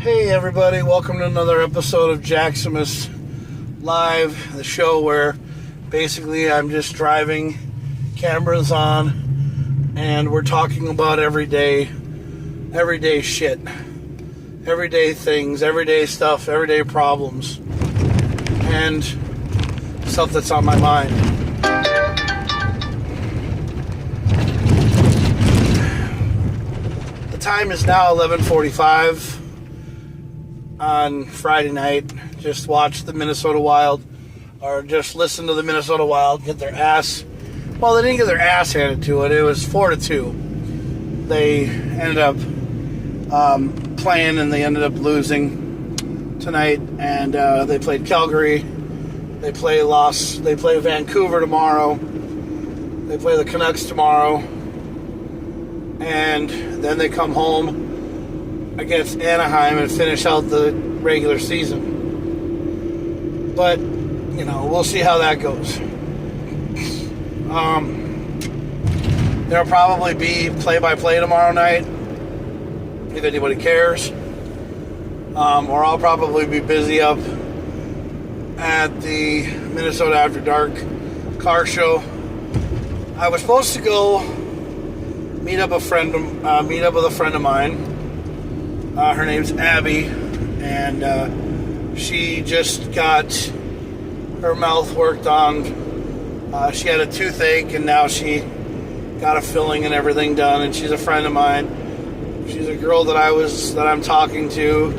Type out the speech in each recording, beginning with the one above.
Hey everybody, welcome to another episode of JakKlauZ Live, the show where basically I'm just driving, cameras on, and we're talking about everyday shit, everyday things, everyday stuff, everyday problems, and stuff that's on my mind. The time is now 11:45 on Friday night. Just watched the Minnesota Wild, or just listened to the Minnesota Wild get their ass, well, they didn't get their ass handed to it. It was 4-2. They ended up playing, and they ended up losing tonight, and they played Calgary. They play Vancouver tomorrow. They play the Canucks tomorrow, and then they come home against Anaheim and finish out the regular season. But, we'll see how that goes. There'll probably be play-by-play tomorrow night, if anybody cares. Or I'll probably be busy up at the Minnesota After Dark car show. I was supposed to go meet up with a friend of mine. Her name's Abby, and she just got her mouth worked on. She had a toothache, and now she got a filling and everything done, and she's a friend of mine. She's a girl that I'm talking to,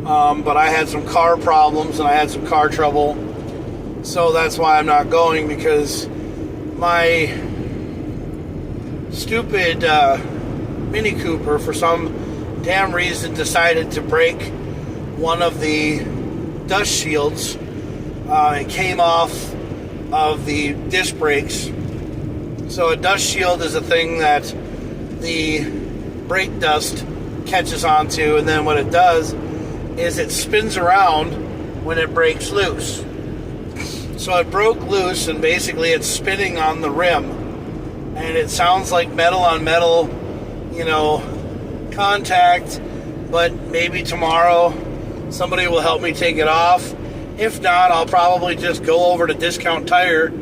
but I had some car problems, and I had some car trouble, so that's why I'm not going, because my stupid Mini Cooper, for some damn reason, decided to break one of the dust shields. It came off of the disc brakes. So a dust shield is a thing that the brake dust catches onto, and then what it does is it spins around when it breaks loose. So it broke loose, and basically it's spinning on the rim, and it sounds like metal on metal, contact, but maybe tomorrow somebody will help me take it off. If not, I'll probably just go over to Discount Tire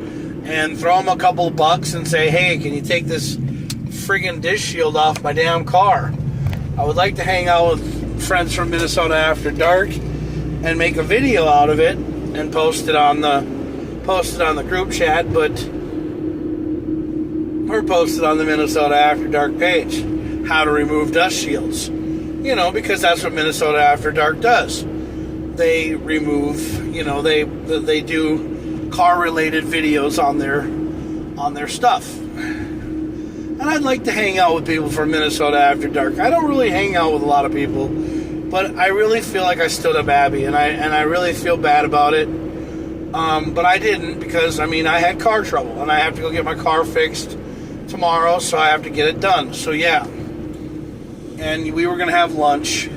and throw them a couple bucks and say, hey, can you take this friggin' disc shield off my damn car? I would like to hang out with friends from Minnesota After Dark and make a video out of it and post it on the group chat, or post it on the Minnesota After Dark page. How to remove dust shields, because that's what Minnesota After Dark does. They remove, they do car-related videos on their stuff. And I'd like to hang out with people from Minnesota After Dark. I don't really hang out with a lot of people, but I really feel like I stood up Abby, and I really feel bad about it. But I didn't, because I had car trouble, and I have to go get my car fixed tomorrow, so I have to get it done. So yeah. And we were going to have lunch,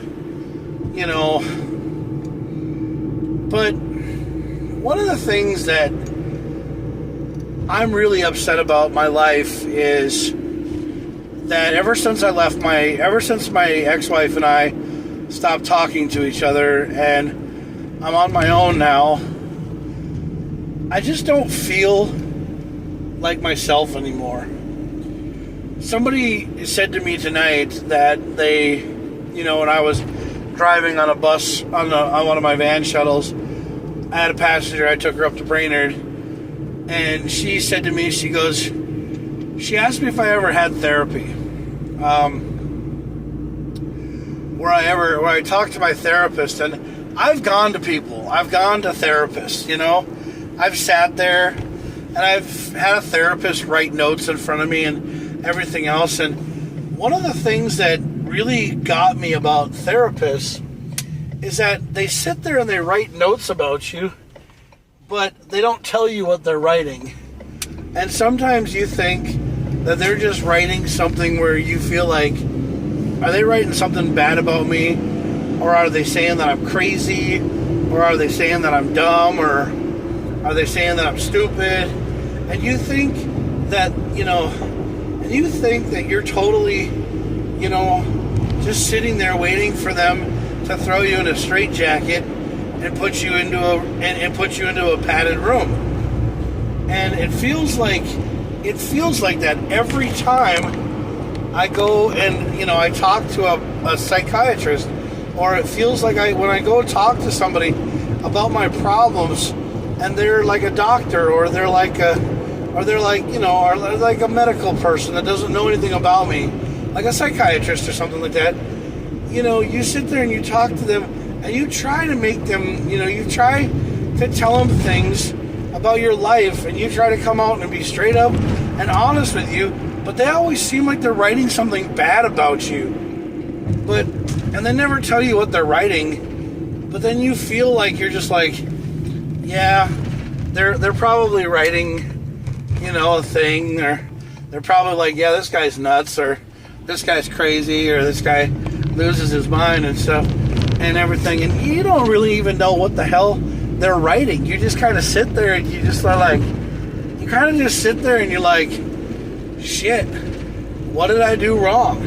but one of the things that I'm really upset about my life is that ever since my ex-wife and I stopped talking to each other, and I'm on my own now, I just don't feel like myself anymore. Somebody said to me tonight that they, when I was driving on a bus, on one of my van shuttles, I had a passenger, I took her up to Brainerd, and she said to me, she asked me if I ever had therapy. Where I talked to my therapist, and I've gone to people, I've gone to therapists, I've sat there, and I've had a therapist write notes in front of me, and everything else. And one of the things that really got me about therapists is that they sit there and they write notes about you, but they don't tell you what they're writing. And sometimes you think that they're just writing something where you feel like, are they writing something bad about me? Or are they saying that I'm crazy? Or are they saying that I'm dumb? Or are they saying that I'm stupid? And you think that, you're totally, just sitting there waiting for them to throw you in a straitjacket and put you into a padded room. And it feels like that every time I go and I talk to a psychiatrist, or it feels like when I go talk to somebody about my problems, and they're like a doctor, or they're like a medical person that doesn't know anything about me, like a psychiatrist or something like that. You sit there and you talk to them, and you try to make them, you try to tell them things about your life, and you try to come out and be straight up and honest with you, but they always seem like they're writing something bad about you. And they never tell you what they're writing, but then you feel like you're just like, yeah, they're probably writing, a thing, or they're probably like, yeah, this guy's nuts, or this guy's crazy, or this guy loses his mind and stuff and everything, and you don't really even know what the hell they're writing. You just kind of sit there and you just are like, you kind of just sit there and you're like, shit, what did I do wrong?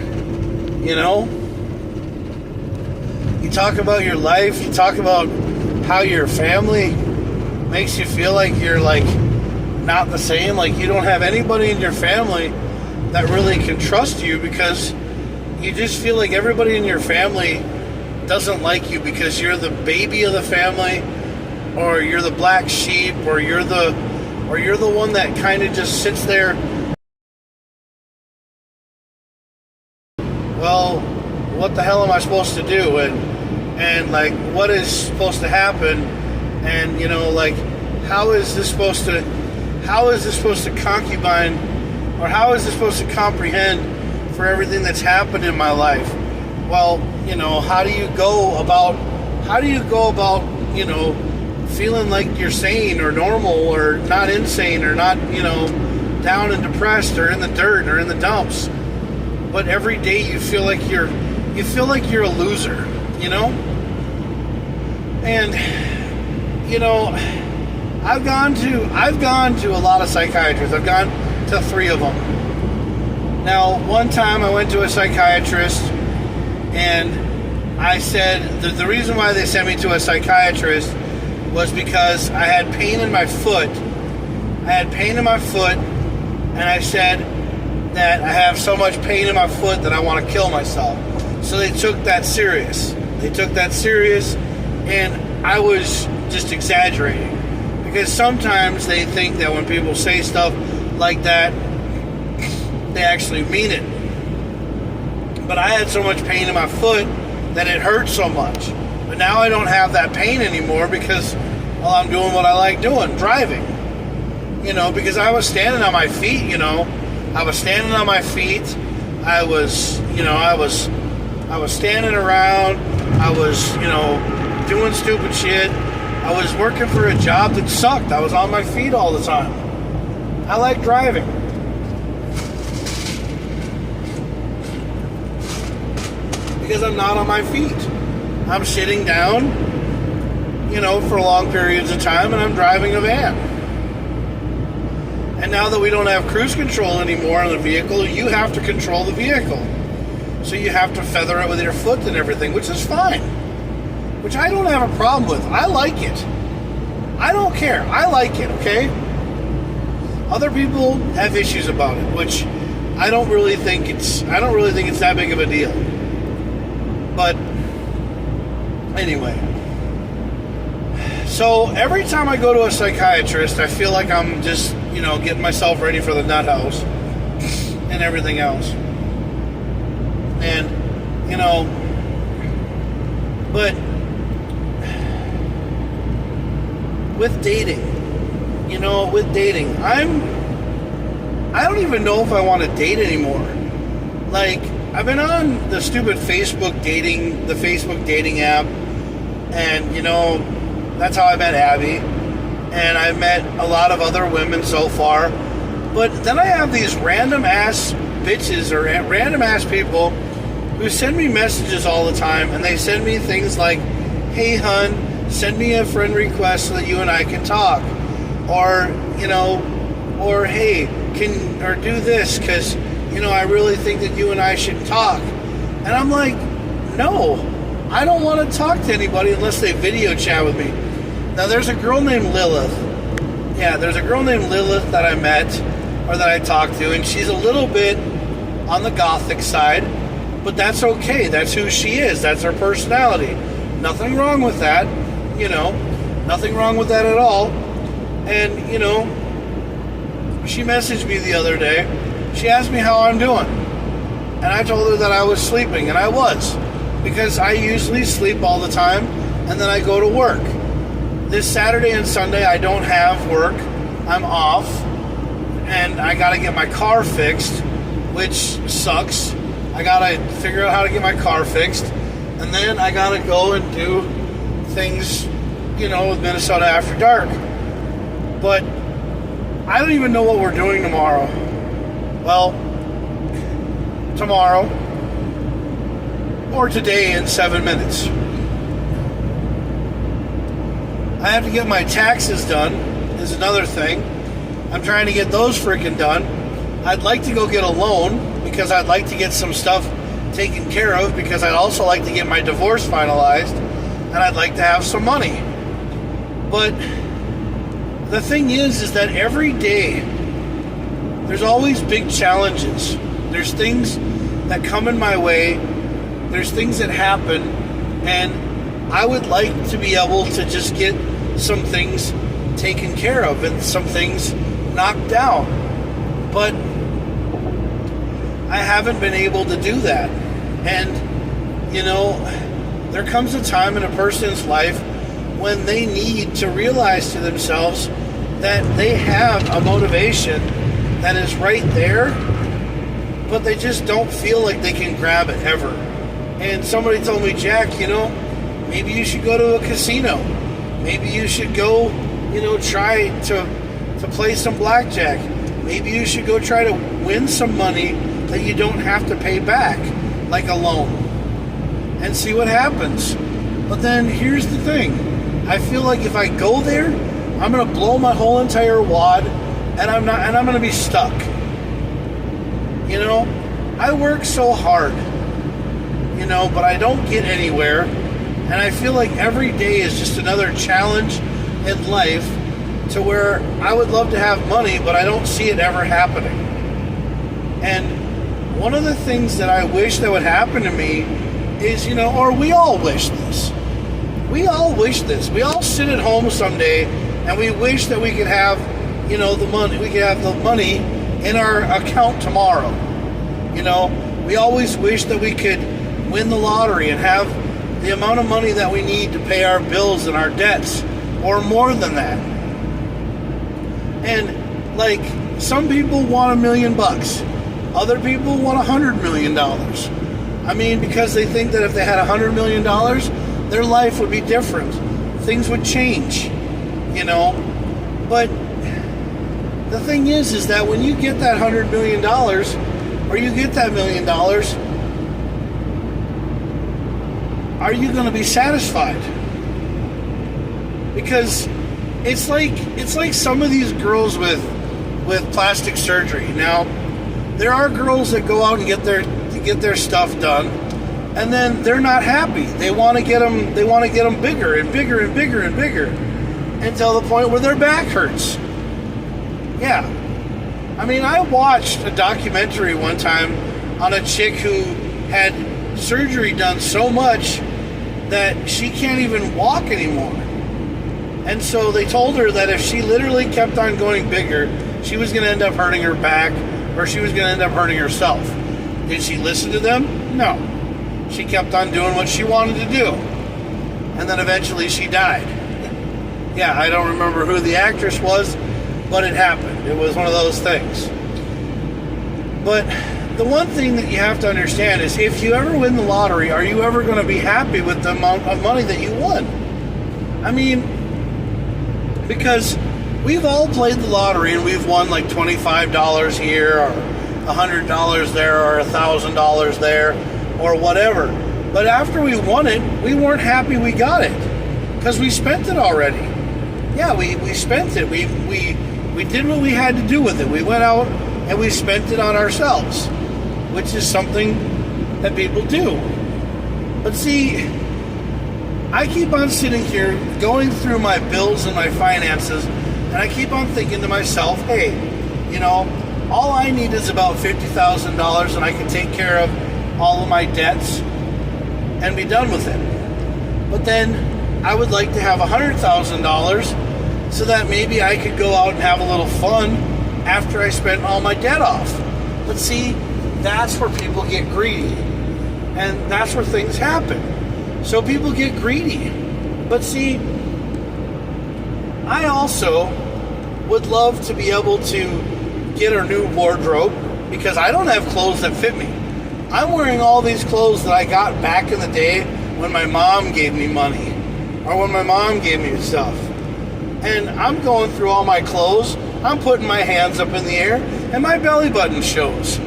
You talk about your life, you talk about how your family makes you feel like you're like not the same, like you don't have anybody in your family that really can trust you, because you just feel like everybody in your family doesn't like you because you're the baby of the family, or you're the black sheep, or you're the one that kind of just sits there. Well, what the hell am I supposed to do? And like, what is supposed to happen? And like, how is this supposed to concubine, or how is this supposed to comprehend for everything that's happened in my life? Well, how do you go about feeling like you're sane or normal, or not insane, or not down and depressed, or in the dirt, or in the dumps, but every day you feel like you're a loser, and I've gone to a lot of psychiatrists. I've gone to 3 of them. Now, one time I went to a psychiatrist, and I said the reason why they sent me to a psychiatrist was because I had pain in my foot. And I said that I have so much pain in my foot that I want to kill myself. So they took that serious. And I was just exaggerating, because sometimes they think that when people say stuff like that, they actually mean it. But I had so much pain in my foot that it hurt so much. But now I don't have that pain anymore, because I'm doing what I like doing, driving. Because I was standing on my feet, I was standing on my feet. I was standing around. I was, doing stupid shit. I was working for a job that sucked. I was on my feet all the time. I like driving. Because I'm not on my feet. I'm sitting down, for long periods of time, and I'm driving a van. And now that we don't have cruise control anymore on the vehicle, you have to control the vehicle. So you have to feather it with your foot and everything, which is fine. Which I don't have a problem with. I like it. I don't care. I like it, okay? Other people have issues about it, which I don't really think it's that big of a deal. But anyway, so every time I go to a psychiatrist, I feel like I'm just, getting myself ready for the nut house and everything else. And, but with dating, I don't even know if I want to date anymore. Like, I've been on the stupid Facebook dating app, and, that's how I met Abby, and I've met a lot of other women so far, but then I have these random ass bitches, or random ass people, who send me messages all the time, and they send me things like, hey, hun, send me a friend request so that you and I can talk, or hey, do this, because, I really think that you and I should talk. And I'm like, no, I don't want to talk to anybody unless they video chat with me. Now, there's a girl named Lilith. Yeah, there's a girl named Lilith that I met, or that I talked to, and she's a little bit on the gothic side, but that's okay. That's who she is. That's her personality. Nothing wrong with that, nothing wrong with that at all. And, she messaged me the other day. She asked me how I'm doing. And I told her that I was sleeping, and I was. Because I usually sleep all the time, and then I go to work. This Saturday and Sunday, I don't have work. I'm off, and I got to get my car fixed, which sucks. I got to figure out how to get my car fixed, and then I got to go and do things, with Minnesota After Dark. But I don't even know what we're doing tomorrow. Well, tomorrow, or today in 7 minutes. I have to get my taxes done, is another thing. I'm trying to get those freaking done. I'd like to go get a loan, because I'd like to get some stuff taken care of, because I'd also like to get my divorce finalized, and I'd like to have some money. But the thing is that every day, there's always big challenges. There's things that come in my way. There's things that happen, and I would like to be able to just get some things taken care of and some things knocked down. But I haven't been able to do that. And, there comes a time in a person's life when they need to realize to themselves that they have a motivation that is right there, but they just don't feel like they can grab it ever. And somebody told me, Jack, maybe you should go to a casino. Maybe you should go, try to play some blackjack. Maybe you should go try to win some money that you don't have to pay back, like a loan, and see what happens. But then here's the thing. I feel like if I go there, I'm going to blow my whole entire wad, and I'm going to be stuck. I work so hard, but I don't get anywhere. And I feel like every day is just another challenge in life, to where I would love to have money, but I don't see it ever happening. And one of the things that I wish that would happen to me is, or we all wish this. We all wish this. We all sit at home someday and we wish that we could have, the money. We could have the money in our account tomorrow. We always wish that we could win the lottery and have the amount of money that we need to pay our bills and our debts, or more than that. And some people want $1 million. Other people want $100 million. Because they think that if they had $100 million, their life would be different. Things would change, But the thing is that when you get that $100 million, or you get that $1 million, are you going to be satisfied? Because it's like some of these girls with plastic surgery. Now, there are girls that go out and get their stuff done, and then they're not happy. They want to get them bigger and bigger and bigger and bigger, until the point where their back hurts. Yeah. I watched a documentary one time on a chick who had surgery done so much that she can't even walk anymore. And so they told her that if she literally kept on going bigger, she was going to end up hurting her back, or she was going to end up hurting herself. Did she listen to them? No. She kept on doing what she wanted to do. And then eventually she died. Yeah, I don't remember who the actress was, but it happened. It was one of those things. But the one thing that you have to understand is, if you ever win the lottery, are you ever going to be happy with the amount of money that you won? Because we've all played the lottery and we've won like $25 here, or $100 there, or $1,000 there, or whatever. But after we won it, we weren't happy we got it, because we spent it already. Yeah, we spent it. We did what we had to do with it. We went out and we spent it on ourselves, which is something that people do. But see, I keep on sitting here going through my bills and my finances, and I keep on thinking to myself, hey, all I need is about $50,000 and I can take care of all of my debts and be done with it. But then I would like to have $100,000 so that maybe I could go out and have a little fun after I spent all my debt off. But see, that's where people get greedy. And that's where things happen. So people get greedy. But see, I also would love to be able to get a new wardrobe because I don't have clothes that fit me. I'm wearing all these clothes that I got back in the day when my mom gave me money or when my mom gave me stuff. And I'm going through all my clothes. I'm putting my hands up in the air and my belly button shows.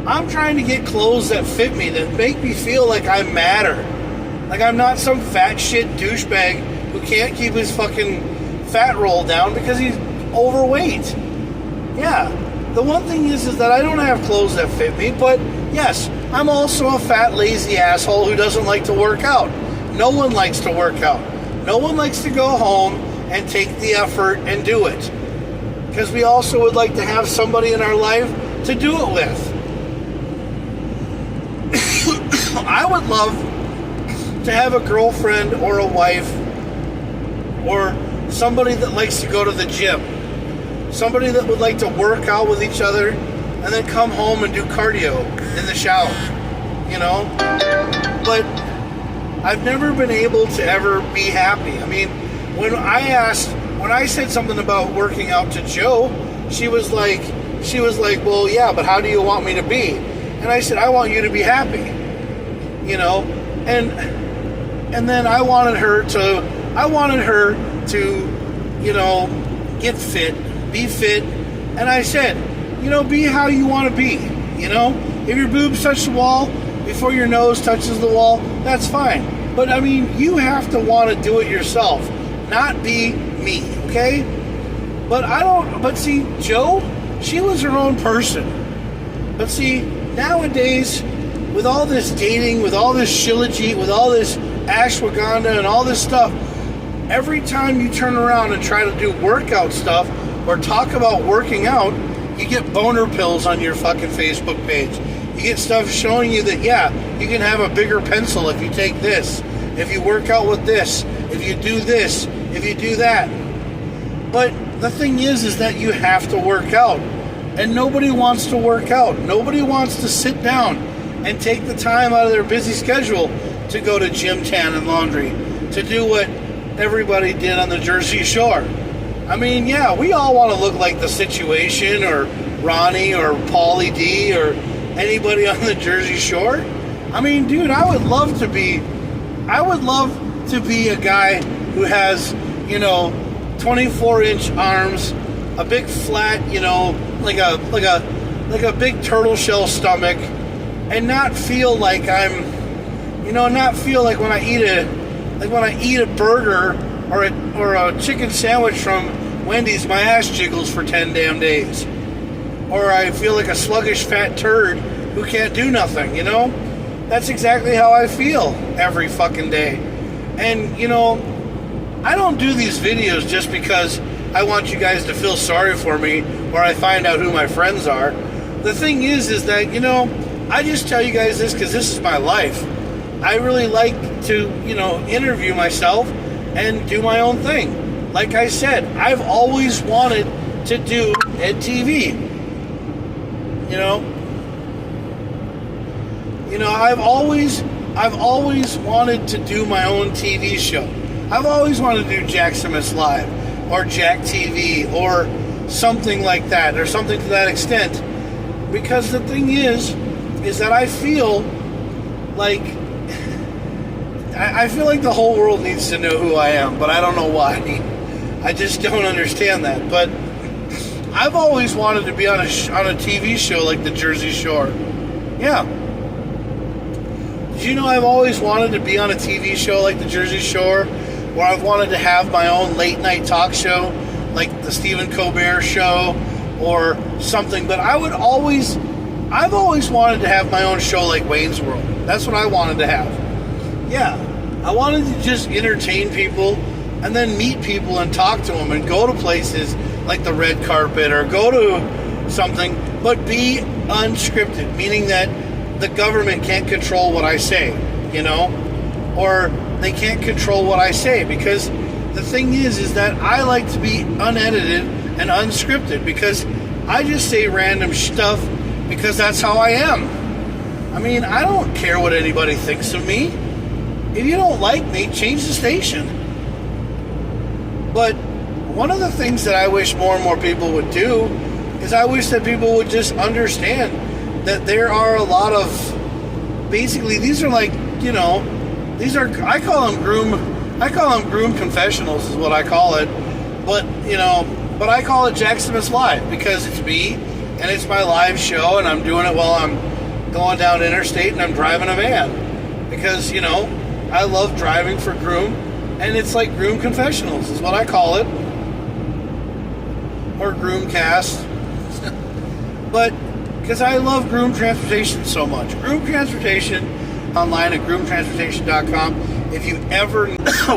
I'm trying to get clothes that fit me, that make me feel like I matter. Like I'm not some fat shit douchebag who can't keep his fucking fat roll down because he's overweight. Yeah, the one thing is that I don't have clothes that fit me, but yes, I'm also a fat, lazy asshole who doesn't like to work out. No one likes to work out. No one likes to go home and take the effort and do it. Because we also would like to have somebody in our life to do it with. I would love to have a girlfriend or a wife or somebody that likes to go to the gym. Somebody that would like to work out with each other and then come home and do cardio in the shower, But I've never been able to ever be happy. I mean, when I said something about working out to Joe, she was like, well, yeah, but how do you want me to be? And I said, I want you to be happy, and then I wanted her to, get fit, be fit. And I said, be how you want to be, if your boobs touch the wall before your nose touches the wall, that's fine. But I mean, you have to want to do it yourself, not be me, okay? But see, Joe, she was her own person. But see, nowadays, with all this dating, with all this shilajit, with all this ashwagandha and all this stuff, every time you turn around and try to do workout stuff or talk about working out, you get boner pills on your fucking Facebook page. You get stuff showing you that, yeah, you can have a bigger pencil if you take this, if you work out with this, if you do this, if you do that. But the thing is that you have to work out. And nobody wants to work out. Nobody wants to sit down and take the time out of their busy schedule to go to gym, tan, and laundry, to do what everybody did on the Jersey Shore. I mean, yeah, we all want to look like The Situation or Ronnie or Pauly D or anybody on the Jersey Shore. I mean, dude, I would love to be a guy who has, 24-inch arms, a big flat, like a big turtle shell stomach, and not feel like I'm, not feel like when I eat a burger or a chicken sandwich from Wendy's, my ass jiggles for 10 damn days. Or I feel like a sluggish fat turd who can't do nothing, That's exactly how I feel every fucking day. And, I don't do these videos just because I want you guys to feel sorry for me or I find out who my friends are. The thing is that, I just tell you guys this because this is my life. I really like to, interview myself and do my own thing. Like I said, I've always wanted to do Ed TV. I've always wanted to do my own TV show. I've always wanted to do Jack Smith's Live or Jack TV or something like that or something to that extent. Because the thing is that I feel like the whole world needs to know who I am, but I don't know why. I just don't understand that. But I've always wanted to be on a TV show like the Jersey Shore. Yeah. Did you know I've always wanted to be on a TV show like the Jersey Shore, where I've wanted to have my own late night talk show like the Stephen Colbert Show or something, but I've always wanted to have my own show like Wayne's World. That's what I wanted to have. Yeah. I wanted to just entertain people and then meet people and talk to them and go to places like the red carpet or go to something, but be unscripted, meaning that the government can't control what I say, you know, or they can't control what I say, because the thing is that I like to be unedited and unscripted, because I just say random stuff because that's how I am. I mean, I don't care what anybody thinks of me. If you don't like me, change the station. But one of the things that I wish more and more people would do is I wish that people would just understand that there are a lot of, basically, these are like, you know, these are, I call them groom confessionals is what I call it. But, you know, but I call it JakKlauZ Live because it's me and it's my live show, and I'm doing it while I'm going down interstate and I'm driving a van. Because, you know, I love driving for Groom, and it's like Groom Confessionals is what I call it. Or Groomcast. But because I love Groom Transportation so much. Groom Transportation online at groomtransportation.com. If you ever,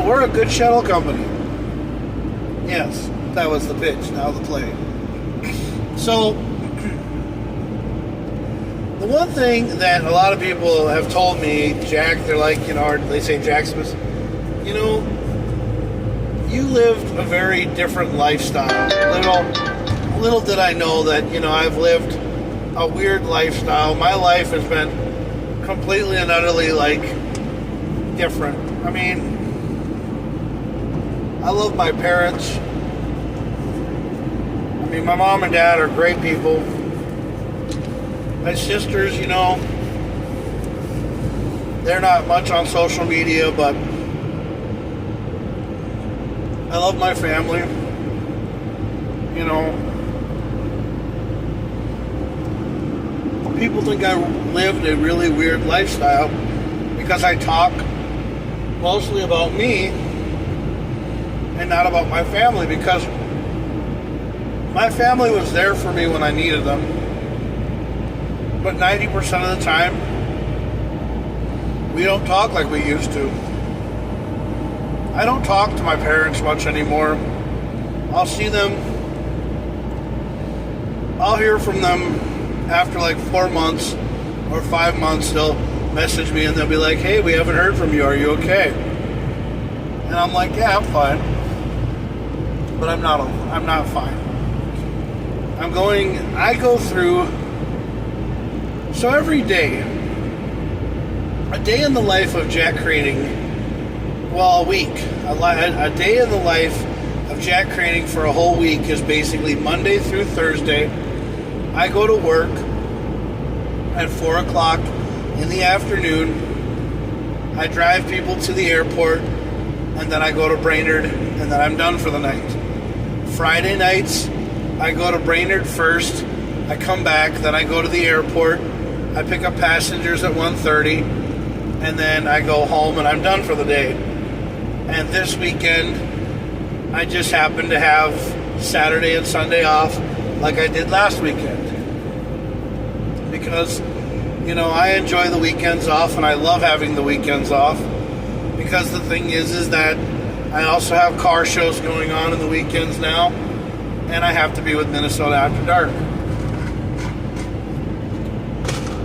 we're a good shuttle company. Yes, that was the pitch, now the play. So, the one thing that a lot of people have told me, Jack, they're like, you know, or they say, JakKlauZ, you know, you lived a very different lifestyle. Little did I know that, you know, I've lived a weird lifestyle. My life has been completely and utterly, like, different. I mean, I love my parents. I mean, my mom and dad are great people. My sisters, you know, they're not much on social media, but I love my family. You know, people think I lived a really weird lifestyle because I talk mostly about me and not about my family, because my family was there for me when I needed them. But 90% of the time, we don't talk like we used to. I don't talk to my parents much anymore. I'll see them. I'll hear from them after like 4 months or 5 months. They'll message me and they'll be like, hey, we haven't heard from you. Are you okay? And I'm like, yeah, I'm fine. But I'm not fine. I go through, so every day, a day in the life of Jack Craning, well, a week, a day in the life of Jack Craning for a whole week is basically Monday through Thursday. I go to work at 4 o'clock in the afternoon. I drive people to the airport, and then I go to Brainerd, and then I'm done for the night. Friday nights, I go to Brainerd first. I come back, then I go to the airport. I pick up passengers at 1:30, and then I go home, and I'm done for the day. And this weekend, I just happen to have Saturday and Sunday off like I did last weekend. Because, you know, I enjoy the weekends off, and I love having the weekends off. Because the thing is that I also have car shows going on in the weekends now, and I have to be with Minnesota After Dark.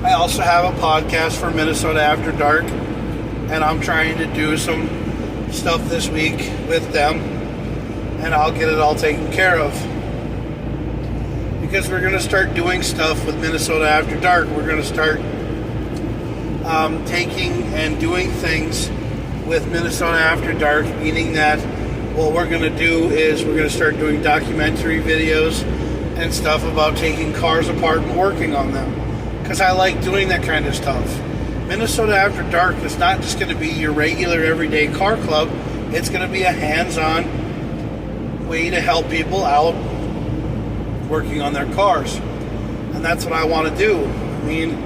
I also have a podcast for Minnesota After Dark, and I'm trying to do some stuff this week with them, and I'll get it all taken care of. Because we're going to start doing stuff with Minnesota After Dark. We're going to start taking and doing things with Minnesota After Dark, meaning that what we're going to do is we're going to start doing documentary videos and stuff about taking cars apart and working on them. Because I like doing that kind of stuff. Minnesota After Dark is not just going to be your regular everyday car club. It's going to be a hands-on way to help people out working on their cars. And that's what I want to do. I mean,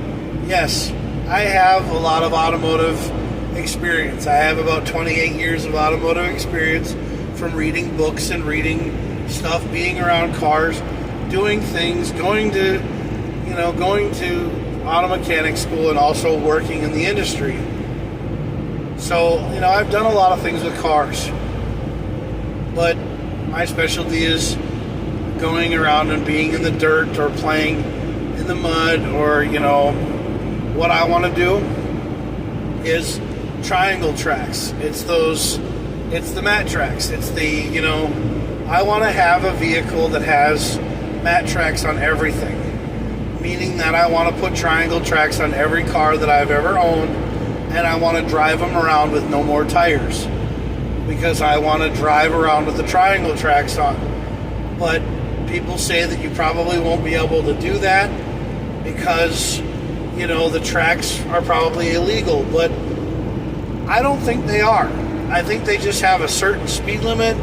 yes, I have a lot of automotive experience. I have about 28 years of automotive experience from reading books and reading stuff, being around cars, doing things, going to auto mechanic school, and also working in the industry. So, I've done a lot of things with cars, but my specialty is going around and being in the dirt or playing in the mud, or, what I want to do is triangle tracks. It's the mat tracks. It's I want to have a vehicle that has mat tracks on everything, meaning that I want to put triangle tracks on every car that I've ever owned, and I want to drive them around with no more tires, because I want to drive around with the triangle tracks on. But people say that you probably won't be able to do that because, the tracks are probably illegal, but I don't think they are. I think they just have a certain speed limit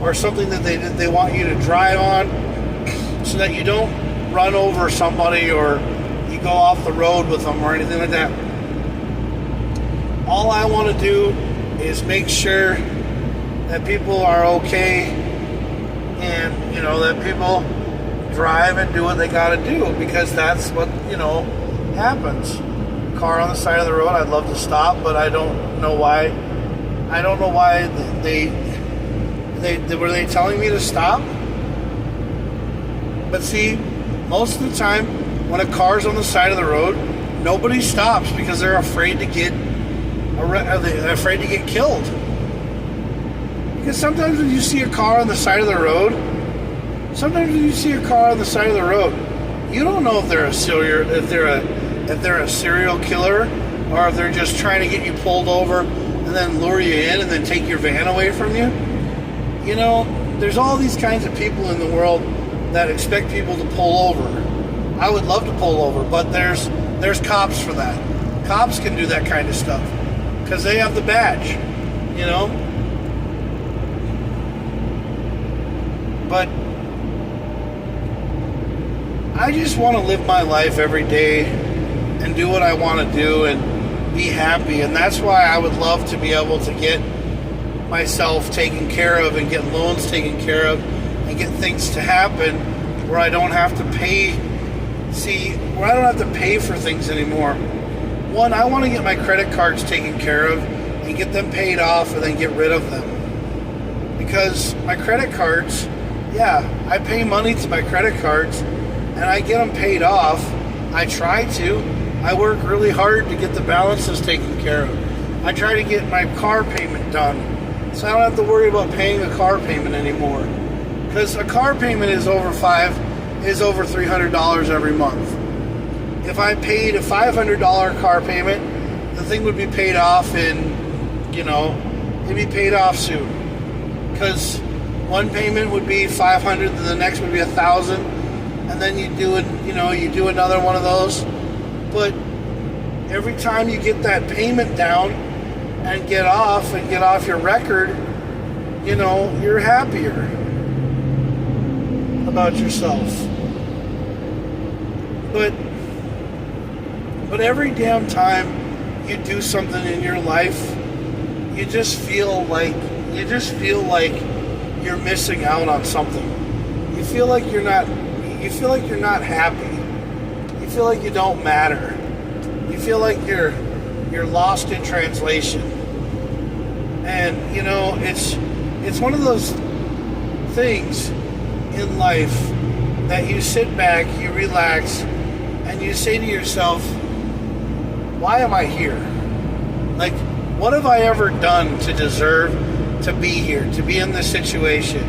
or something that they want you to drive on so that you don't run over somebody or you go off the road with them or anything like that. All I want to do is make sure that people are okay, and that people drive and do what they got to do, because that's what happens. Car on the side of the road, I'd love to stop, but I don't know why. I don't know why they were they telling me to stop. But see, most of the time when a car's on the side of the road, nobody stops because they're afraid to get killed. Because sometimes when you see a car on the side of the road, you don't know if they're a serial killer, or if they're just trying to get you pulled over and then lure you in and then take your van away from you. There's all these kinds of people in the world that expect people to pull over. I would love to pull over, but there's cops for that. Cops can do that kind of stuff because they have the badge, But I just want to live my life every day and do what I want to do and be happy. And that's why I would love to be able to get myself taken care of and get loans taken care of and get things to happen where I don't have to pay for things anymore. One, I want to get my credit cards taken care of and get them paid off and then get rid of them. Because my credit cards, I pay money to my credit cards and I get them paid off. I try to. I work really hard to get the balances taken care of. I try to get my car payment done, so I don't have to worry about paying a car payment anymore. Because a car payment is over $300 every month. If I paid a $500 car payment, the thing would be paid off it'd be paid off soon. Because one payment would be $500, and the next would be $1,000, and then you do another one of those. But every time you get that payment down and get off your record, you're happier about yourself. But every damn time you do something in your life, you just feel like you're missing out on something. You feel like you're not happy. You feel like you don't matter. You feel like you're lost in translation. And it's one of those things in life that you sit back, you relax, and you say to yourself, why am I here? Like, what have I ever done to deserve to be here, to be in this situation,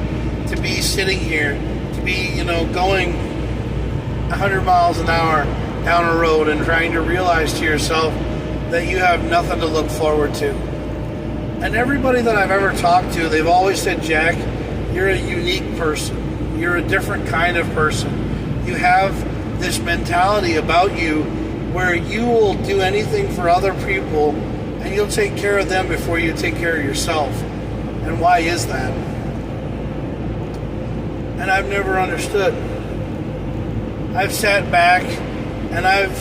to be sitting here, to be, going 100 miles an hour down a road and trying to realize to yourself that you have nothing to look forward to. And everybody that I've ever talked to, they've always said, Jack, you're a unique person. You're a different kind of person. You have this mentality about you where you will do anything for other people and you'll take care of them before you take care of yourself. And why is that? And I've never understood. I've sat back and I've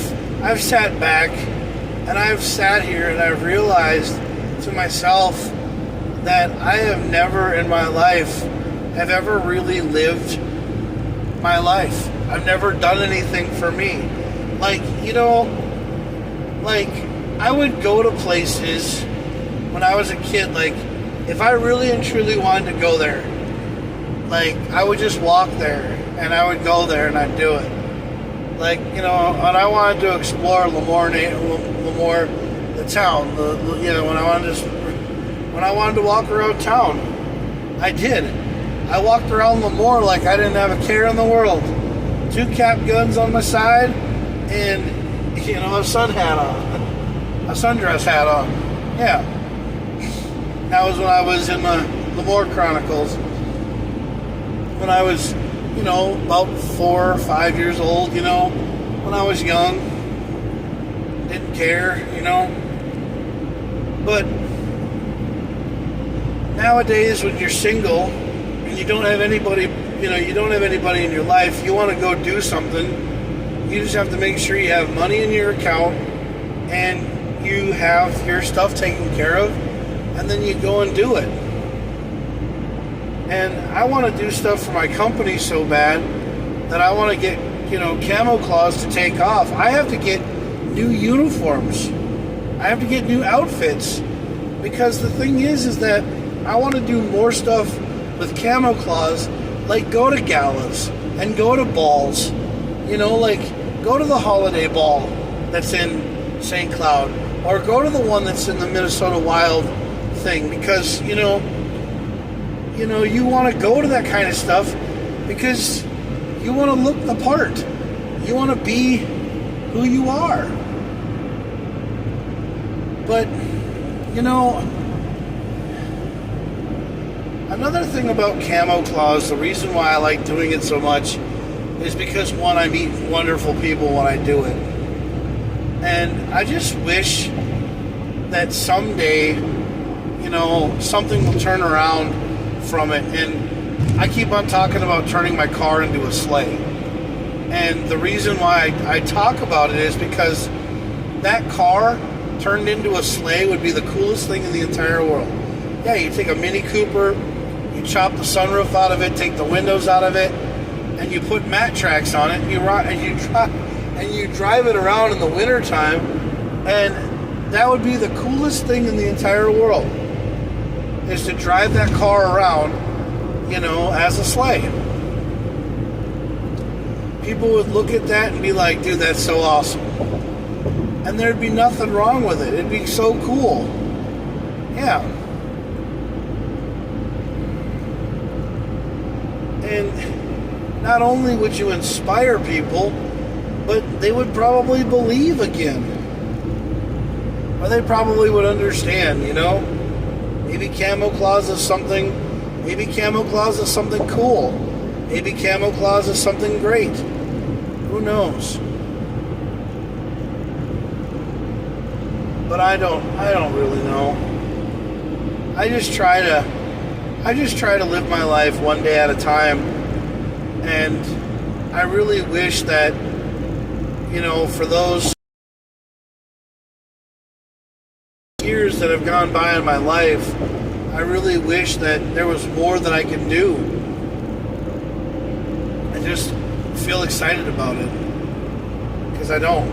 sat here and I've realized to myself that I have never in my life have ever really lived my life. I've never done anything for me. Like, I would go to places when I was a kid, like, if I really and truly wanted to go there, like, I would just walk there, and I would go there, and I'd do it. Like, you know, when I wanted to explore Lemoore, the town, when I wanted to walk around town, I did. I walked around Lemoore like I didn't have a care in the world. 2 cap guns on my side, and, you know, a sun hat on, a sundress hat on. Yeah. That was when I was in the Lemoore Chronicles. When I was, you know, about 4 or 5 years old, you know, when I was young, didn't care, you know. But nowadays, when you're single and you don't have anybody, you know, you don't have anybody in your life, you want to go do something, you just have to make sure you have money in your account and you have your stuff taken care of, and then you go and do it. And I want to do stuff for my company so bad that I want to get, you know, KamoKlauZ to take off. I have to get new uniforms. I have to get new outfits. Because the thing is that I want to do more stuff with KamoKlauZ, like go to galas and go to balls. You know, like go to the holiday ball that's in St. Cloud, or go to the one that's in the Minnesota Wild thing, because, you know, you want to go to that kind of stuff because you want to look the part. You want to be who you are. But, you know, another thing about KamoKlauZ, the reason why I like doing it so much is because, one, I meet wonderful people when I do it. And I just wish that someday, you know, something will turn around from it. And I keep on talking about turning my car into a sleigh. And the reason why I talk about it is because that car turned into a sleigh would be the coolest thing in the entire world. Yeah, you take a Mini Cooper, you chop the sunroof out of it, take the windows out of it, and you put mat tracks on it, and you drive it around in the wintertime, and that would be the coolest thing in the entire world, is to drive that car around, you know, as a sleigh. People would look at that and be like, dude, that's so awesome. And there'd be nothing wrong with it. It'd be so cool. Yeah. And not only would you inspire people, but they would probably believe again. Or they probably would understand, you know? Maybe KamoKlauZ is something cool. Maybe KamoKlauZ is something great. Who knows? But I don't really know. I just try to live my life one day at a time. And I really wish that, you know, for those years that have gone by in my life, I really wish that there was more that I could do. I just feel excited about it, because I don't.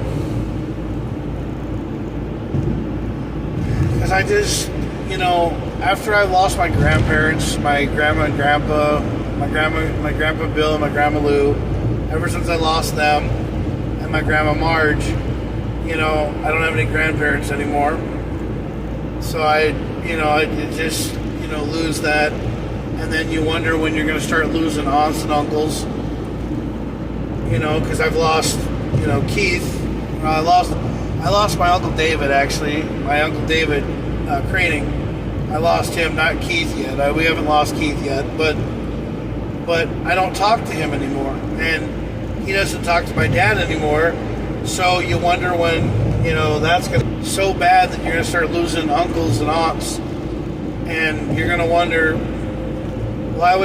Because I just, you know, after I lost my grandparents, my grandma and grandpa, my grandpa Bill and my grandma Lou, ever since I lost them, and my grandma Marge, you know, I don't have any grandparents anymore. So I just, you know, lose that. And then you wonder when you're going to start losing aunts and uncles. You know, because I've lost, you know, Keith. I lost my Uncle David, actually. My Uncle David Craning. I lost him, not Keith yet. We haven't lost Keith yet. But I don't talk to him anymore. And he doesn't talk to my dad anymore. So you wonder when, you know, that's going to be so bad that you're going to start losing uncles and aunts. And you're going to wonder, well,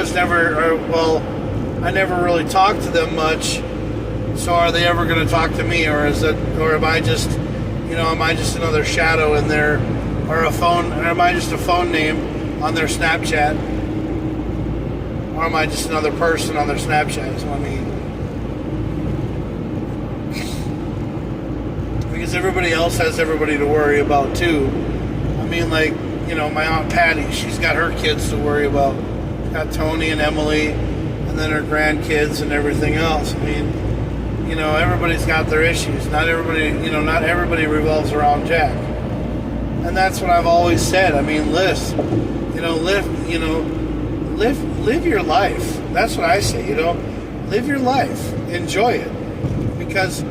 I never really talked to them much. So are they ever going to talk to me, or am I just, you know, am I just another shadow in there, or am I just a phone name on their Snapchat, or am I just another person on their Snapchat? So I mean, because everybody else has everybody to worry about too. I mean, like, my Aunt Patty, she's got her kids to worry about. Got Tony and Emily, and then her grandkids and everything else. I mean, everybody's got their issues. Not everybody revolves around Jack. And that's what I've always said. I mean, live your life. That's what I say, live your life. Enjoy it. Because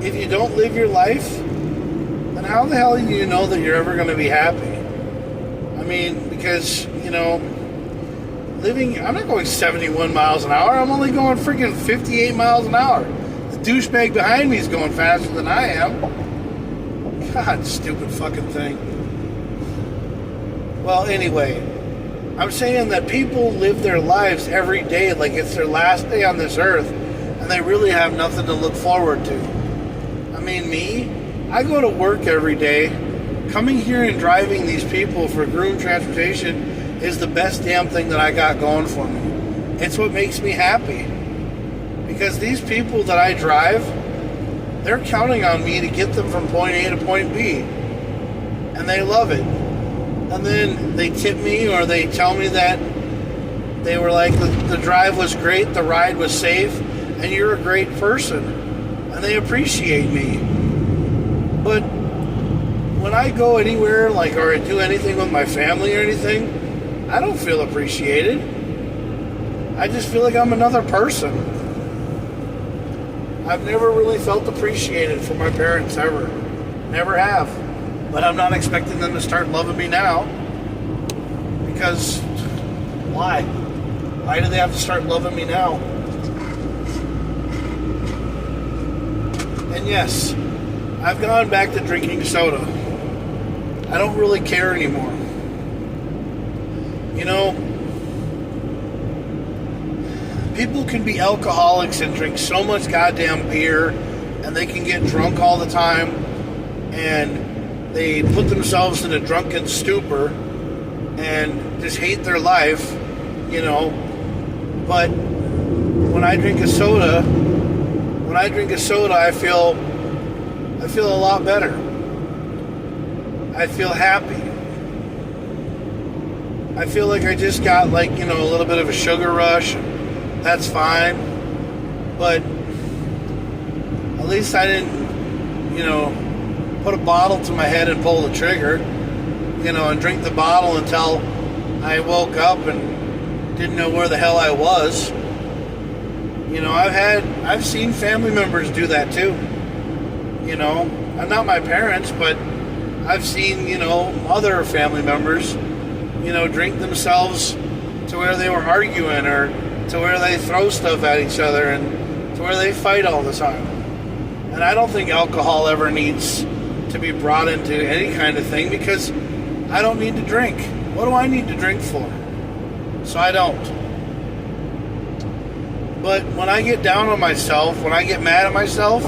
if you don't live your life, then how the hell do you know that you're ever going to be happy? I mean, because, I'm not going 71 miles an hour. I'm only going freaking 58 miles an hour. The douchebag behind me is going faster than I am. God, stupid fucking thing. Well, anyway, I'm saying that people live their lives every day like it's their last day on this earth, and they really have nothing to look forward to. I mean, me, I go to work every day. Coming here and driving these people for Groom Transportation is the best damn thing that I got going for me. It's what makes me happy. Because these people that I drive, they're counting on me to get them from point A to point B. And they love it. And then they tip me, or they tell me that they were like, the drive was great, the ride was safe, and you're a great person. And they appreciate me. But when I go anywhere, or do anything with my family or anything, I don't feel appreciated. I just feel like I'm another person. I've never really felt appreciated from my parents, ever. Never have. But I'm not expecting them to start loving me now. Because, why? Why do they have to start loving me now? And yes, I've gone back to drinking soda. I don't really care anymore. People can be alcoholics and drink so much goddamn beer, and they can get drunk all the time, and they put themselves in a drunken stupor and just hate their life, But when I drink a soda, I feel a lot better. I feel happy. I feel like I just got a little bit of a sugar rush. That's fine. But at least I didn't, put a bottle to my head and pull the trigger, and drink the bottle until I woke up and didn't know where the hell I was. I've seen family members do that too. I'm not my parents, but I've seen, other family members, drink themselves to where they were arguing, or to where they throw stuff at each other, and to where they fight all the time. And I don't think alcohol ever needs to be brought into any kind of thing, because I don't need to drink. What do I need to drink for? So I don't. But when I get down on myself, when I get mad at myself,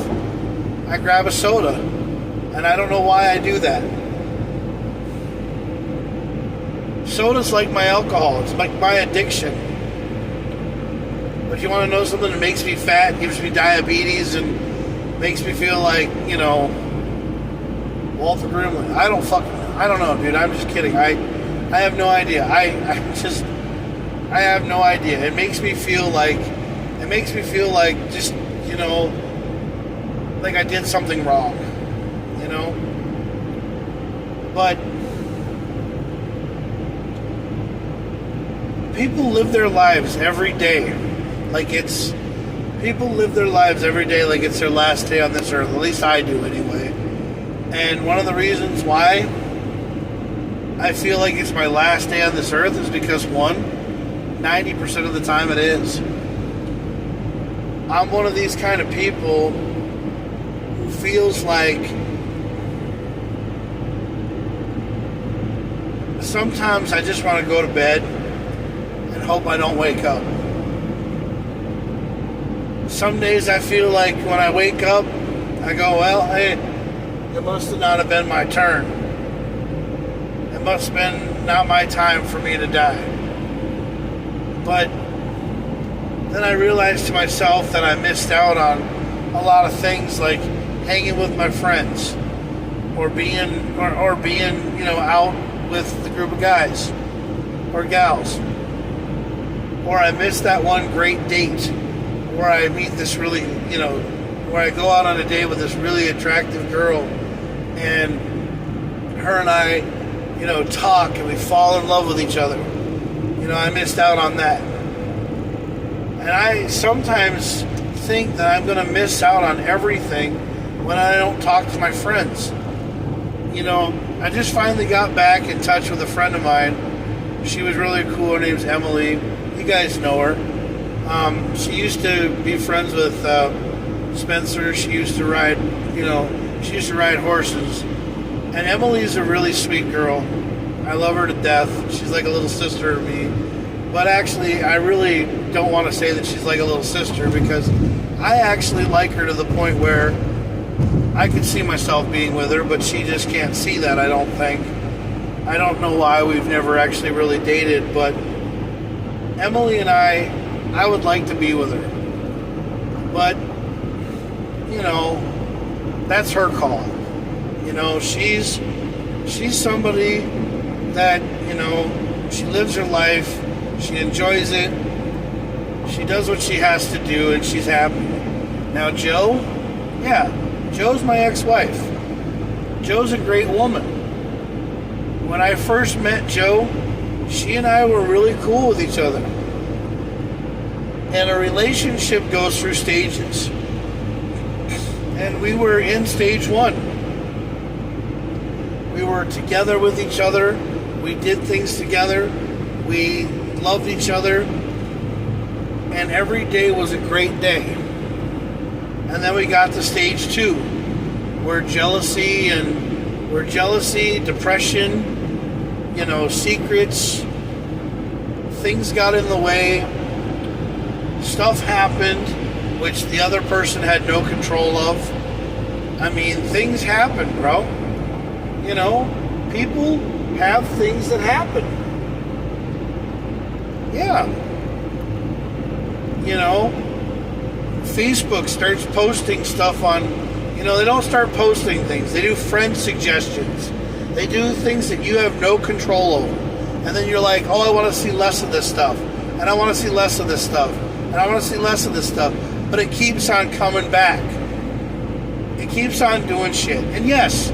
I grab a soda. And I don't know why I do that. Soda's like my alcohol. It's like my addiction. But if you want to know something that makes me fat, gives me diabetes, and makes me feel like, Walter Brimley. I don't know, dude. I'm just kidding. I have no idea. I have no idea. It makes me feel like just, like I did something wrong, But people live their lives every day like it's their last day on this earth. At least I do anyway. And one of the reasons why I feel like it's my last day on this earth is because, 90% of the time it is. I'm one of these kind of people who feels like sometimes I just want to go to bed and hope I don't wake up. Some days I feel like when I wake up, I go, well, hey, it must have not have been my turn. It must have been not my time for me to die. But then I realized to myself that I missed out on a lot of things, like hanging with my friends, or being out with the group of guys or gals. Or I miss that one great date where I meet this really, where I go out on a date with this really attractive girl and her and I, talk and we fall in love with each other. I missed out on that. And I sometimes think that I'm going to miss out on everything when I don't talk to my friends. I just finally got back in touch with a friend of mine. She was really cool. Her name's Emily. You guys know her. She used to be friends with Spencer. She used to ride, horses. And Emily's a really sweet girl. I love her to death. She's like a little sister to me. But actually, I really don't want to say that she's like a little sister because I actually like her to the point where I could see myself being with her, but she just can't see that, I don't think. I don't know why we've never actually really dated, but Emily and I would like to be with her. But, that's her call. She's somebody that, she lives her life, she enjoys it, she does what she has to do, and she's happy. Now, Joe, Joe's my ex-wife. Joe's a great woman. When I first met Joe, she and I were really cool with each other. And a relationship goes through stages. And we were in stage 1. We were together with each other. We did things together. We loved each other. And every day was a great day. And then we got to stage 2, where jealousy, depression, secrets, things got in the way, stuff happened, which the other person had no control of. I mean, things happen, bro. People have things that happen. Yeah. Facebook starts posting stuff on, they don't start posting things. They do friend suggestions. They do things that you have no control over. And then you're like, oh, I want to see less of this stuff. And I want to see less of this stuff. And I want to see less of this stuff. But it keeps on coming back. It keeps on doing shit. And yes,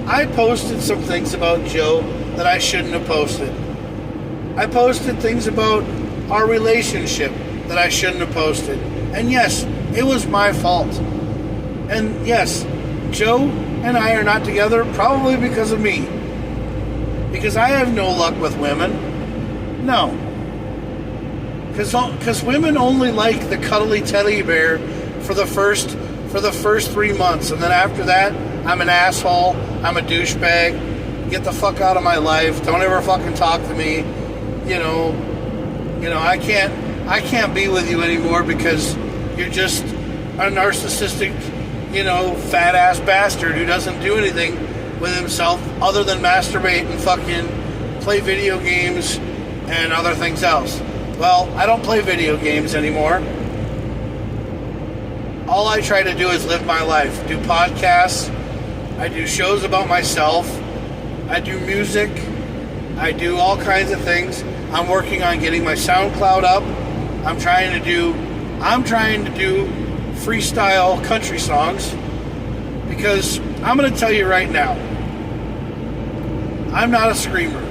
I posted some things about Joe that I shouldn't have posted. I posted things about our relationship that I shouldn't have posted. And yes, it was my fault. And yes, Joe and I are not together probably because of me. Because I have no luck with women. No. Because women only like the cuddly teddy bear for the first 3 months. And then after that, I'm an asshole. I'm a douchebag. Get the fuck out of my life. Don't ever fucking talk to me. I can't be with you anymore because you're just a narcissistic, fat ass bastard who doesn't do anything with himself other than masturbate and fucking play video games and other things else. Well, I don't play video games anymore. All I try to do is live my life. Do podcasts. I do shows about myself. I do music. I do all kinds of things. I'm working on getting my SoundCloud up. I'm trying to do freestyle country songs because I'm going to tell you right now, I'm not a screamer.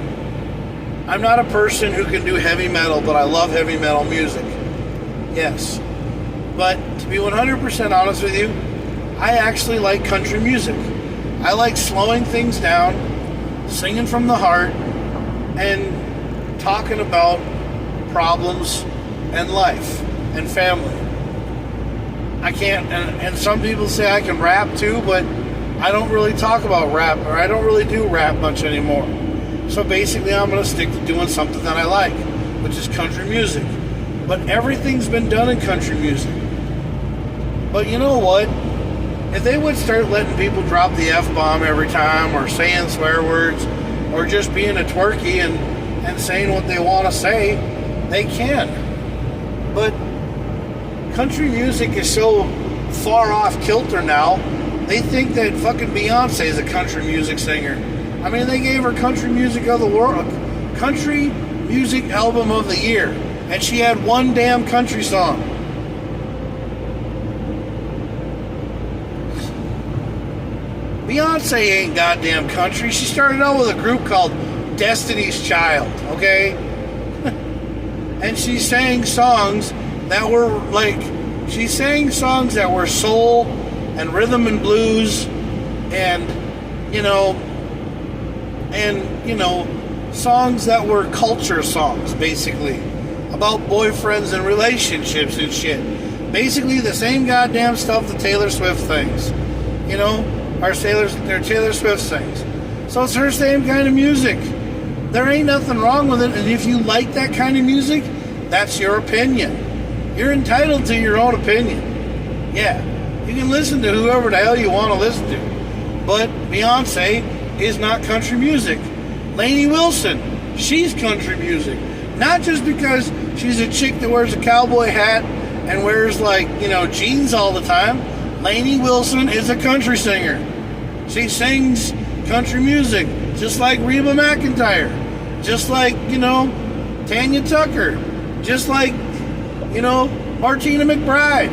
I'm not a person who can do heavy metal, but I love heavy metal music. Yes. But to be 100% honest with you, I actually like country music. I like slowing things down, singing from the heart, and talking about problems and life and family. I can't, and some people say I can rap too, but I don't really talk about rap, or I don't really do rap much anymore. So basically I'm going to stick to doing something that I like, which is country music. But everything's been done in country music. But you know what? If they would start letting people drop the F-bomb every time, or saying swear words, or just being a twerky and saying what they want to say, they can. But country music is so far off kilter now, they think that fucking Beyonce is a country music singer. I mean, they gave her Country Music of the World, Country Music Album of the Year, and she had one damn country song. Beyonce ain't goddamn country. She started out with a group called Destiny's Child, okay? And she sang songs that were soul and rhythm and blues and, songs that were culture songs, basically, about boyfriends and relationships and shit. Basically the same goddamn stuff that Taylor Swift sings, they're Taylor Swift sings. So it's her same kind of music. There ain't nothing wrong with it, and if you like that kind of music, that's your opinion. You're entitled to your own opinion. Yeah, you can listen to whoever the hell you want to listen to, but Beyonce is not country music. Lainey Wilson, she's country music. Not just because she's a chick that wears a cowboy hat and wears jeans all the time. Lainey Wilson is a country singer. She sings country music just like Reba McEntire, just like Tanya Tucker, just like Martina McBride,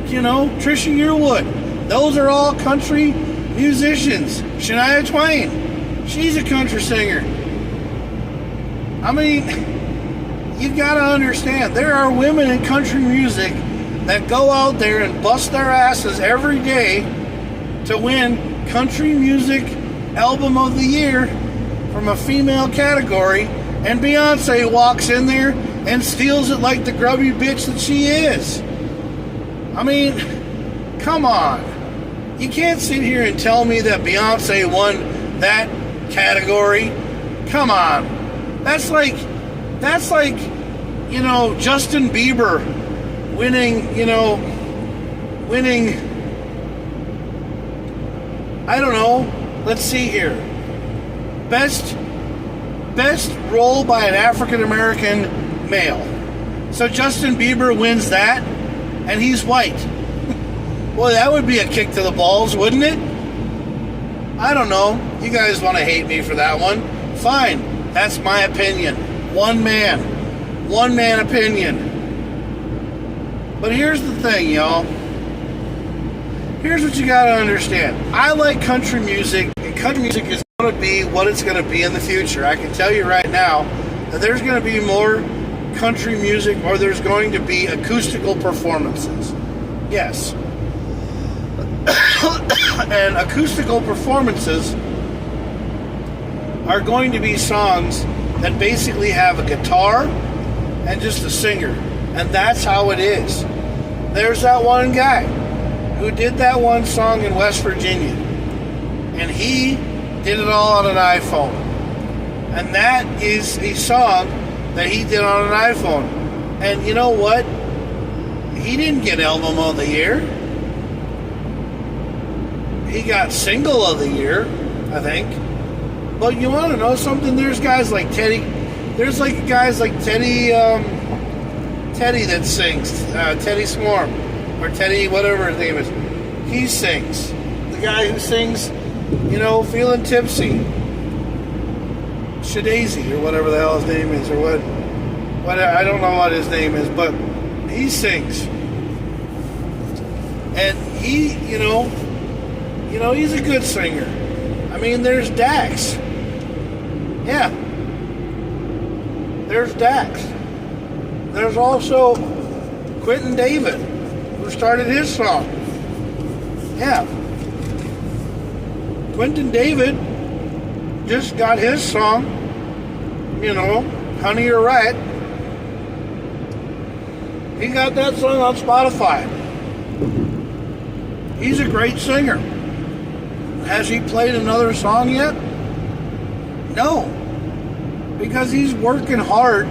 Trisha Yearwood. Those are all country musicians. Shania Twain, she's a country singer. I mean, you gotta understand, there are women in country music that go out there and bust their asses every day to win Country Music Album of the Year from a female category, and Beyonce walks in there and steals it like the grubby bitch that she is. I mean, come on. You can't sit here and tell me that Beyonce won that category. Come on. That's like Justin Bieber winning, I don't know, let's see here. Best role by an African American male. So Justin Bieber wins that, and he's white. Boy, that would be a kick to the balls, wouldn't it? I don't know. You guys want to hate me for that one? Fine. That's my opinion. One man opinion. But here's the thing, y'all. Here's what you gotta understand. I like country music, and country music is gonna be what it's gonna be in the future. I can tell you right now that there's gonna be more country music, or there's going to be acoustical performances. Yes. And acoustical performances are going to be songs that basically have a guitar and just a singer. And that's how it is. There's that one guy who did that one song in West Virginia, and he did it all on an iPhone. And that is a song that he did on an iPhone. And you know what? He didn't get Album of the Year. He got Single of the Year, I think. But you want to know something? There's guys like Teddy. There's guys like Teddy that sings. Teddy Swarm. Or Teddy, whatever his name is. He sings. The guy who sings, Feeling Tipsy. Shadazy, or whatever the hell his name is, or what. I don't know what his name is, but he sings. And he, he's a good singer. I mean, there's Dax. Yeah. There's Dax. There's also Quentin David, who started his song. Yeah. Quentin David just got his song, Honey You're Right. He got that song on Spotify. He's a great singer. Has he played another song yet? No. Because he's working hard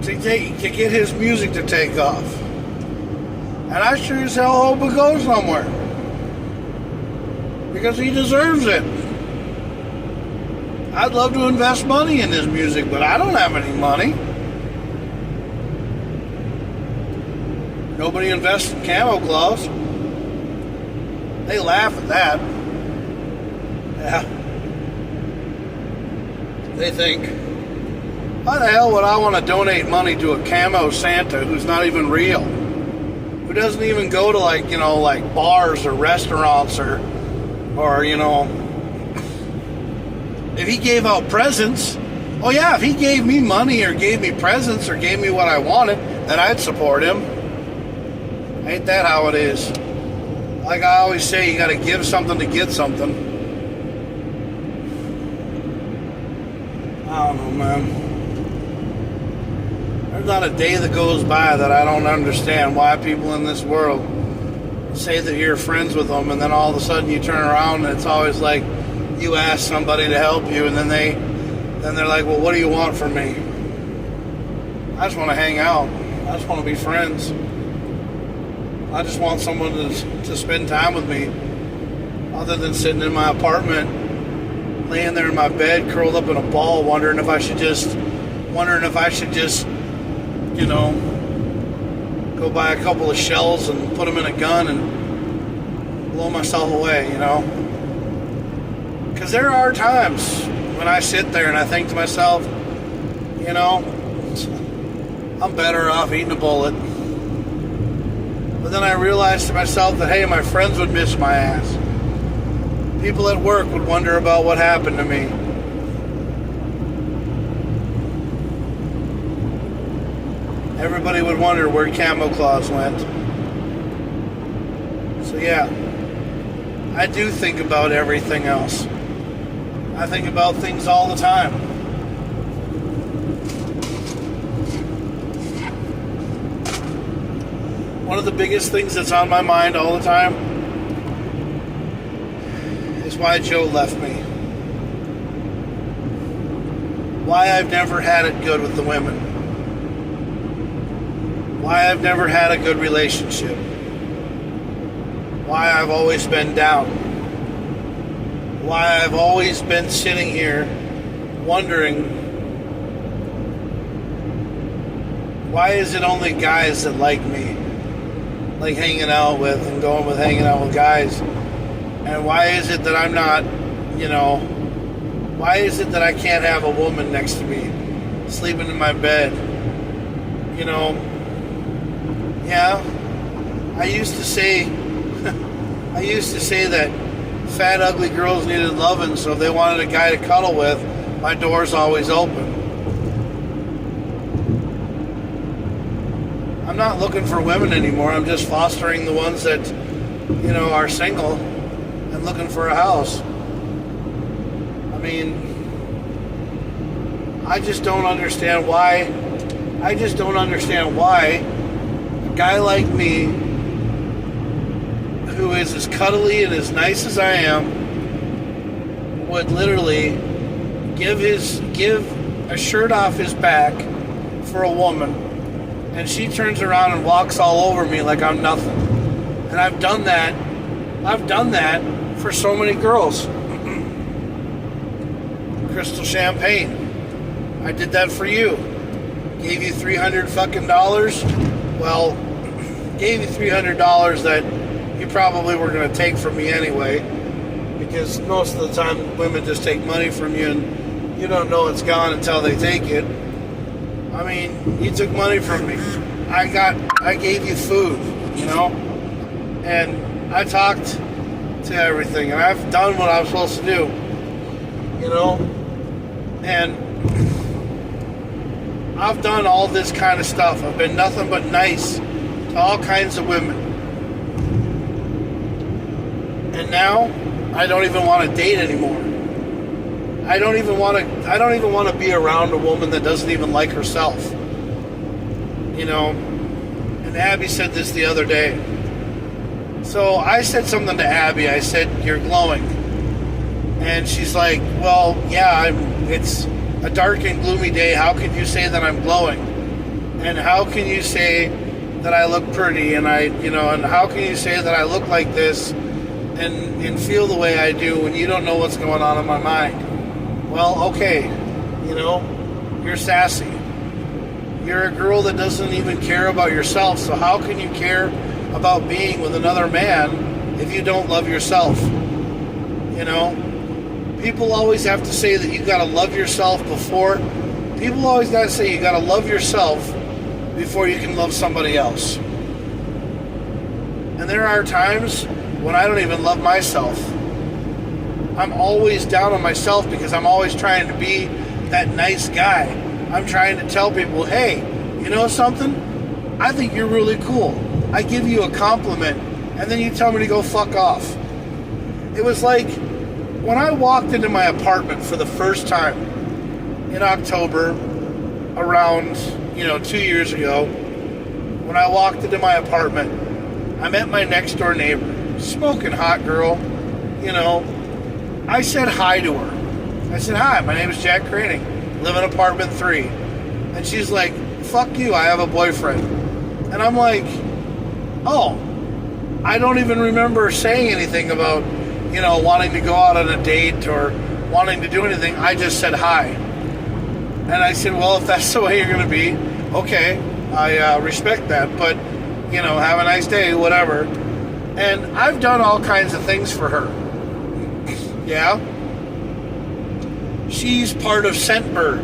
to get his music to take off. And I sure as hell hope it goes somewhere. Because he deserves it. I'd love to invest money in his music, but I don't have any money. Nobody invests in KamoKlauZ. They laugh at that. Yeah. they think, why the hell would I want to donate money to a camo Santa who's not even real? Who doesn't even go to like bars or restaurants or if he gave out presents, oh yeah, if he gave me money or gave me presents or gave me what I wanted, then I'd support him. Ain't that how it is? Like I always say, you gotta give something to get something. I don't know, man. There's not a day that goes by that I don't understand why people in this world say that you're friends with them, and then all of a sudden you turn around and it's always like you ask somebody to help you, and then they're like, well, what do you want from me? I just want to hang out. I just want to be friends. I just want someone to spend time with me, other than sitting in my apartment, laying there in my bed, curled up in a ball, wondering if I should just, go buy a couple of shells and put them in a gun and blow myself away, Because there are times when I sit there and I think to myself, I'm better off eating a bullet. But then I realized to myself that, hey, my friends would miss my ass. People at work would wonder about what happened to me. Everybody would wonder where KamoKlauZ went. So yeah, I do think about everything else. I think about things all the time. One of the biggest things that's on my mind all the time is why Joe left me. Why I've never had it good with the women. Why I've never had a good relationship. Why I've always been down. Why I've always been sitting here wondering, why is it only guys that like me? Like hanging out with and going with hanging out with guys. And why is it that I'm not, why is it that I can't have a woman next to me, sleeping in my bed? Yeah, I used to say that fat, ugly girls needed loving, so if they wanted a guy to cuddle with, my door's always open. I'm not looking for women anymore. I'm just fostering the ones that, are single and looking for a house. I mean, I just don't understand why. A guy like me, who is as cuddly and as nice as I am, would literally give a shirt off his back for a woman, and she turns around and walks all over me like I'm nothing. And I've done that for so many girls. Crystal Champagne, I did that for you. Gave you $300 fucking dollars. Well, gave you $300 that you probably were going to take from me anyway, because most of the time women just take money from you and you don't know it's gone until they take it. I mean, you took money from me. I gave you food, and I talked to everything, and I've done what I was supposed to do, and I've done all this kind of stuff. I've been nothing but nice to all kinds of women. And now I don't even want to date anymore. I don't even want to be around a woman that doesn't even like herself. And Abby said this the other day. So I said something to Abby. I said, "You're glowing." And she's like, "Well, yeah, it's a dark and gloomy day. How can you say that I'm glowing? And how can you say that I look pretty? And and how can you say that I look like this and feel the way I do when you don't know what's going on in my mind?" Well, okay, you're sassy. You're a girl that doesn't even care about yourself, so how can you care about being with another man if you don't love yourself? People always have to say that you got to love yourself before. People always got to say you got to love yourself before you can love somebody else. And there are times when I don't even love myself. I'm always down on myself because I'm always trying to be that nice guy. I'm trying to tell people, hey, you know something? I think you're really cool. I give you a compliment, and then you tell me to go fuck off. It was like when I walked into my apartment for the first time in October, around, 2 years ago, when I walked into my apartment, I met my next door neighbor, smoking hot girl, I said hi to her. I said, hi, my name is Jack Craning, live in apartment 3. And she's like, fuck you, I have a boyfriend. And I'm like, oh, I don't even remember saying anything about, wanting to go out on a date or wanting to do anything. I just said hi. And I said, well, if that's the way you're going to be, okay, I respect that. But, have a nice day, whatever. And I've done all kinds of things for her. Yeah. She's part of Scentbird.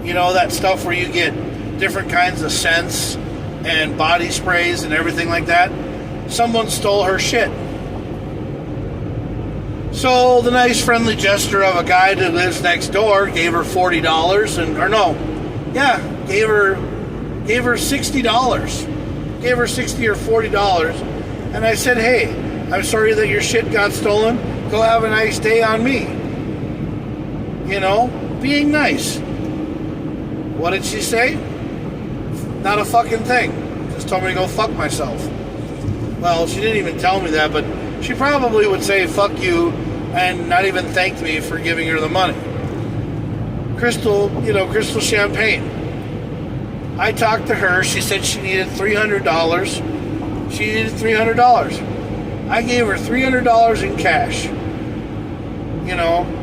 That stuff where you get different kinds of scents and body sprays and everything like that. Someone stole her shit. So the nice friendly gesture of a guy that lives next door gave her $40 gave her $60. Gave her $60 or $40. And I said, hey, I'm sorry that your shit got stolen. Go have a nice day on me. Being nice. What did she say? Not a fucking thing. Just told me to go fuck myself. Well, she didn't even tell me that, but she probably would say fuck you and not even thank me for giving her the money. Crystal Champagne. I talked to her. She said she needed $300. She needed $300. I gave her $300 in cash.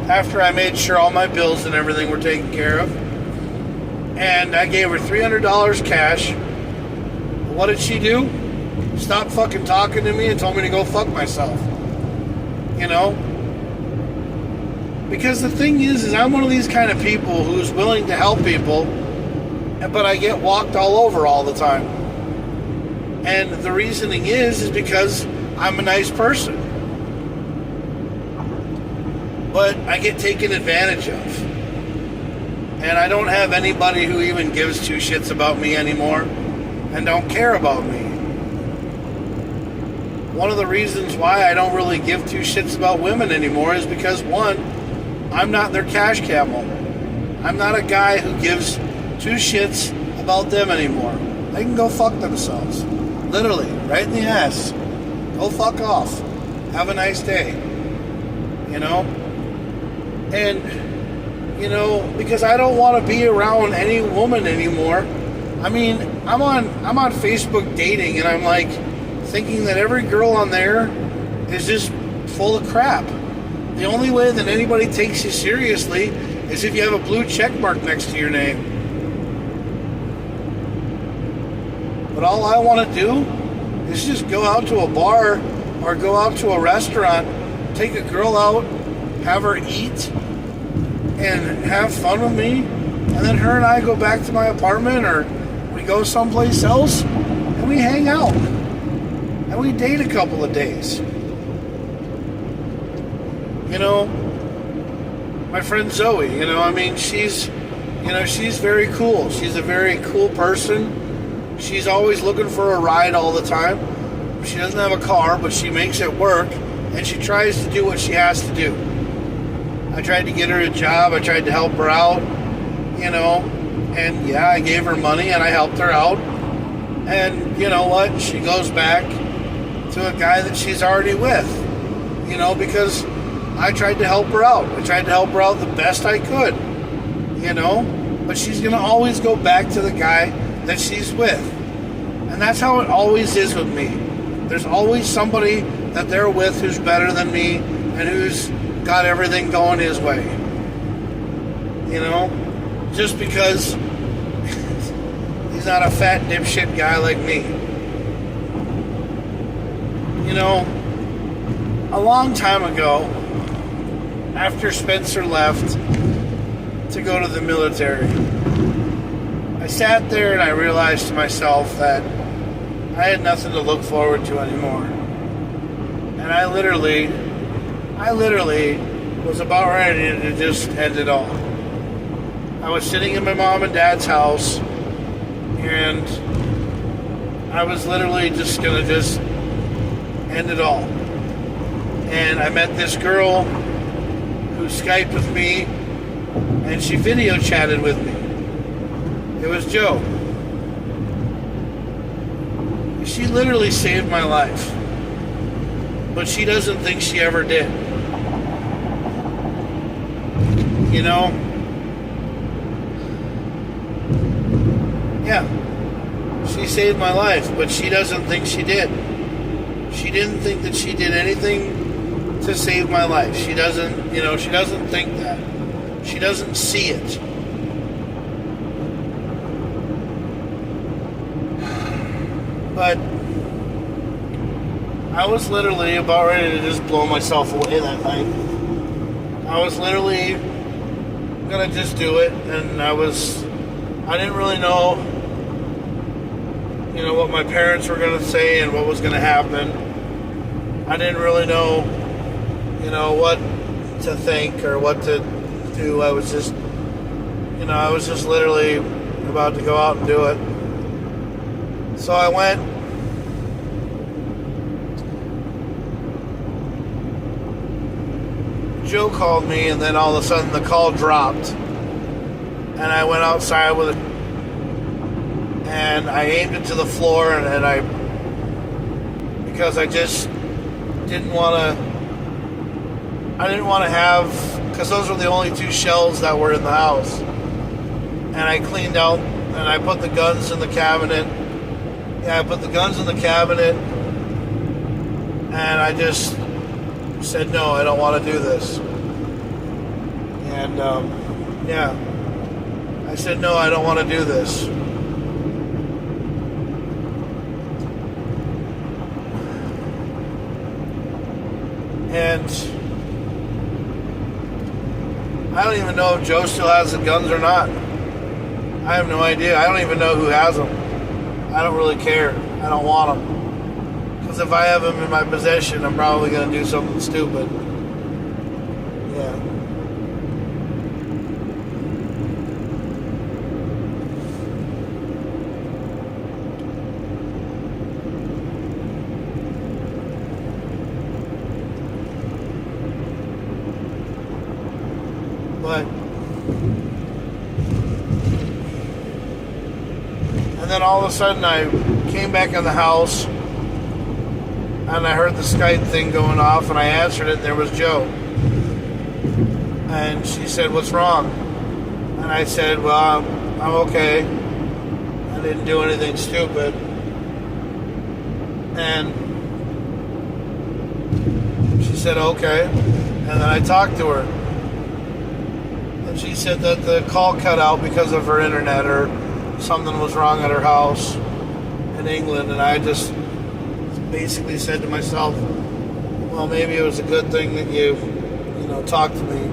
After I made sure all my bills and everything were taken care of. And I gave her $300 cash. What did she do? Stop fucking talking to me and told me to go fuck myself. Because the thing is I'm one of these kind of people who's willing to help people, but I get walked all over all the time. And the reasoning is because I'm a nice person. But I get taken advantage of. And I don't have anybody who even gives two shits about me anymore and don't care about me. One of the reasons why I don't really give two shits about women anymore is because, one, I'm not their cash camel. I'm not a guy who gives two shits about them anymore. They can go fuck themselves. Literally, right in the ass. Go fuck off. Have a nice day. And, because I don't want to be around any woman anymore. I mean, I'm on Facebook dating, and I'm like thinking that every girl on there is just full of crap. The only way that anybody takes you seriously is if you have a blue check mark next to your name. But all I want to do is just go out to a bar or go out to a restaurant, take a girl out, have her eat, and have fun with me, and then her and I go back to my apartment, or we go someplace else, and we hang out, and we date a couple of days. My friend Zoe, she's very cool. She's a very cool person. She's always looking for a ride all the time. She doesn't have a car, but she makes it work, and she tries to do what she has to do. I tried to get her a job. I tried to help her out, and yeah, I gave her money and I helped her out. And you know what? She goes back to a guy that she's already with, because I tried to help her out. I tried to help her out the best I could, but she's going to always go back to the guy that she's with. And that's how it always is with me. There's always somebody that they're with who's better than me and who's got everything going his way. Just because he's not a fat dipshit guy like me. A long time ago, after Spencer left to go to the military, I sat there and I realized to myself that I had nothing to look forward to anymore. And I literally was about ready to just end it all. I was sitting in my mom and dad's house, and I was literally just gonna just end it all. And I met this girl who Skyped with me, and she video chatted with me. It was Joe. She literally saved my life, but she doesn't think she ever did. You know? Yeah. She saved my life, but she doesn't think she did. She didn't think that she did anything to save my life. She doesn't, she doesn't think that. She doesn't see it. But I was literally about ready to just blow myself away that night. I was literally gonna just do it, and I didn't really know, what my parents were gonna say and what was gonna happen. I didn't really know, what to think or what to do. I was just literally about to go out and do it. So I went. Joe called me, and then all of a sudden the call dropped. And I went outside with it, and I aimed it to the floor, because I just didn't want to have, because those were the only 2 shells that were in the house. And I cleaned out, and I put the guns in the cabinet. Yeah, I put the guns in the cabinet, and I just said, no, I don't want to do this. And, I said, no, I don't want to do this. And I don't even know if Joe still has the guns or not. I have no idea. I don't even know who has them. I don't really care. I don't want them. Because if I have them in my possession, I'm probably going to do something stupid. Yeah. And then all of a sudden I came back in the house, and I heard the Skype thing going off, and I answered it, and there was Joe. And she said, what's wrong? And I said, well, I'm okay. I didn't do anything stupid. And she said, okay. And then I talked to her. And she said that the call cut out because of her internet, or something was wrong at her house in England. And I just basically said to myself, well, maybe it was a good thing that you talked to me.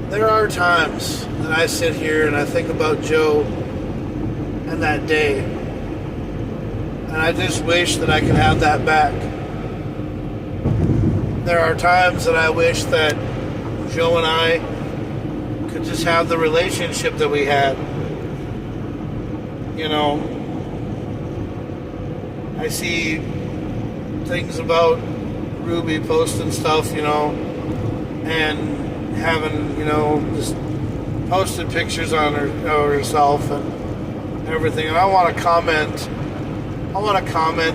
There are times that I sit here and I think about Joe and that day, and I just wish that I could have that back. There are times that I wish that Joe and I could just have the relationship that we had. I see things about Ruby posting stuff, and having, just posted pictures on herself and everything. And I want to comment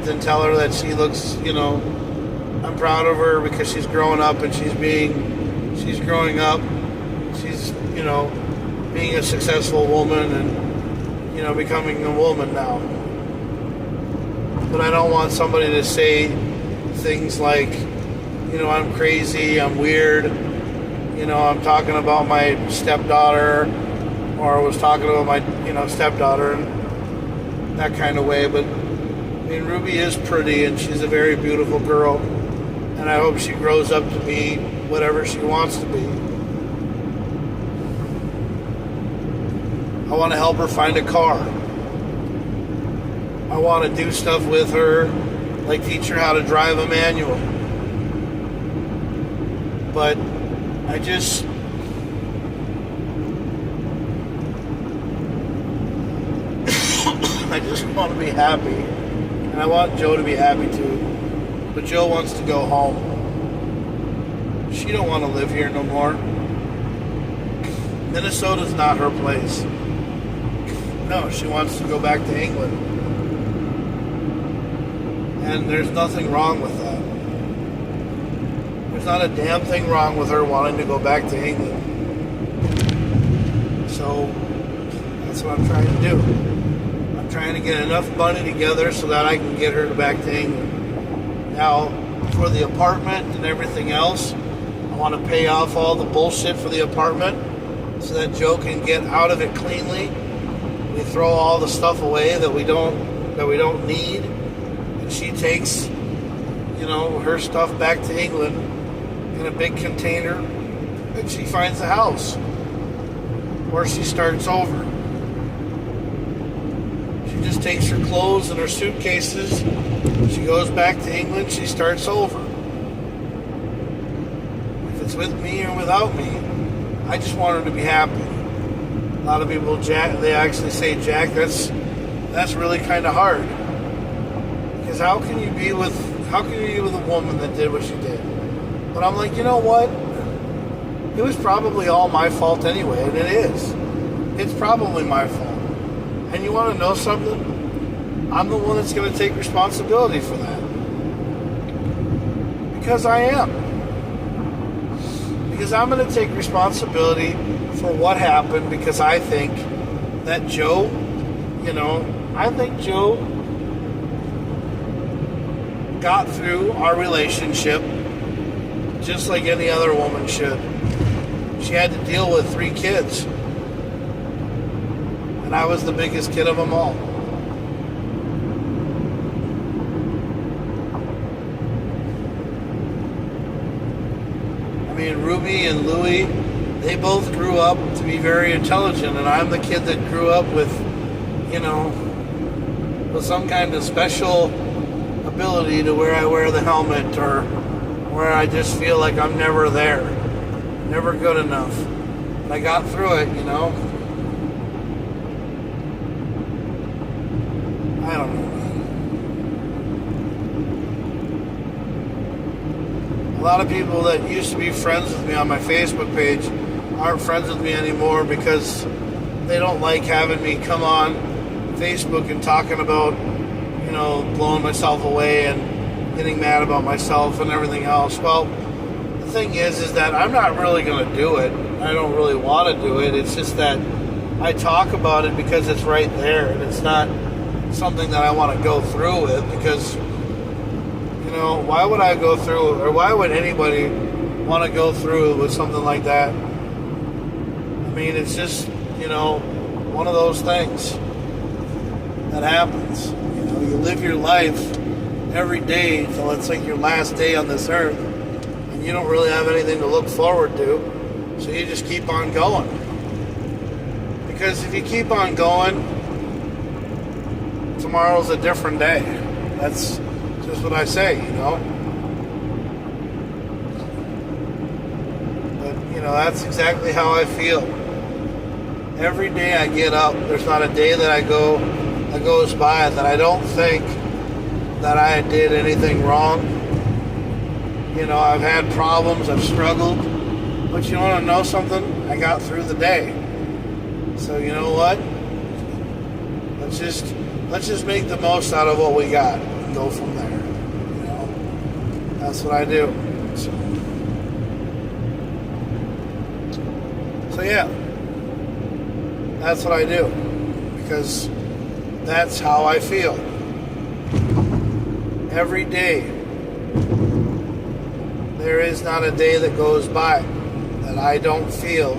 and tell her that she looks, I'm proud of her because she's growing up and she's growing up. She's, being a successful woman and, becoming a woman now. But I don't want somebody to say things like, I'm crazy, I'm weird, I'm talking about my stepdaughter, or I was talking about my, stepdaughter, and that kind of way. But, Ruby is pretty, and she's a very beautiful girl. And I hope she grows up to be whatever she wants to be. I want to help her find a car. I want to do stuff with her, like teach her how to drive a manual. But I just want to be happy. And I want Joe to be happy too. But Joe wants to go home. She don't want to live here no more. Minnesota's not her place. No, she wants to go back to England. And there's nothing wrong with that. There's not a damn thing wrong with her wanting to go back to England. So, that's what I'm trying to do. I'm trying to get enough money together so that I can get her back to England. Now, for the apartment and everything else, I want to pay off all the bullshit for the apartment so that Joe can get out of it cleanly. We throw all the stuff away that we don't need, and she takes, her stuff back to England in a big container, and she finds a house where she starts over. She just takes her clothes and her suitcases. She goes back to England. She starts over. If it's with me or without me, I just want her to be happy. A lot of people, they actually say, Jack, that's really kind of hard. Because how can you be with a woman that did what she did? But I'm like, you know what? It was probably all my fault anyway, and it is. It's probably my fault. And you want to know something? I'm the one that's going to take responsibility for that. Because I am. Because I'm going to take responsibility for what happened, because I think that Joe, got through our relationship just like any other woman should. She had to deal with 3 kids. And I was the biggest kid of them all. I mean, Ruby and Louie, they both grew up to be very intelligent, and I'm the kid that grew up with, with some kind of special ability to where I wear the helmet, or where I just feel like I'm never there, never good enough. And I got through it, I don't know. A lot of people that used to be friends with me on my Facebook page aren't friends with me anymore because they don't like having me come on Facebook and talking about, blowing myself away and getting mad about myself and everything else. Well, the thing is that I'm not really going to do it. I don't really want to do it. It's just that I talk about it because it's right there, and it's not something that I want to go through with, because why would I go through, or why would anybody want to go through with something like that? I mean, it's just one of those things that happens. You live your life every day till it's like your last day on this earth, and you don't really have anything to look forward to, so you just keep on going. Because if you keep on going, tomorrow's a different day. That's just what I say, But, that's exactly how I feel. Every day I get up, there's not a day that goes by that I don't think that I did anything wrong. I've had problems, I've struggled, but you want to know something? I got through the day. So you know what? Let's just make the most out of what we got and go from there. That's what I do. So yeah, that's what I do, because that's how I feel. Every day, there is not a day that goes by that I don't feel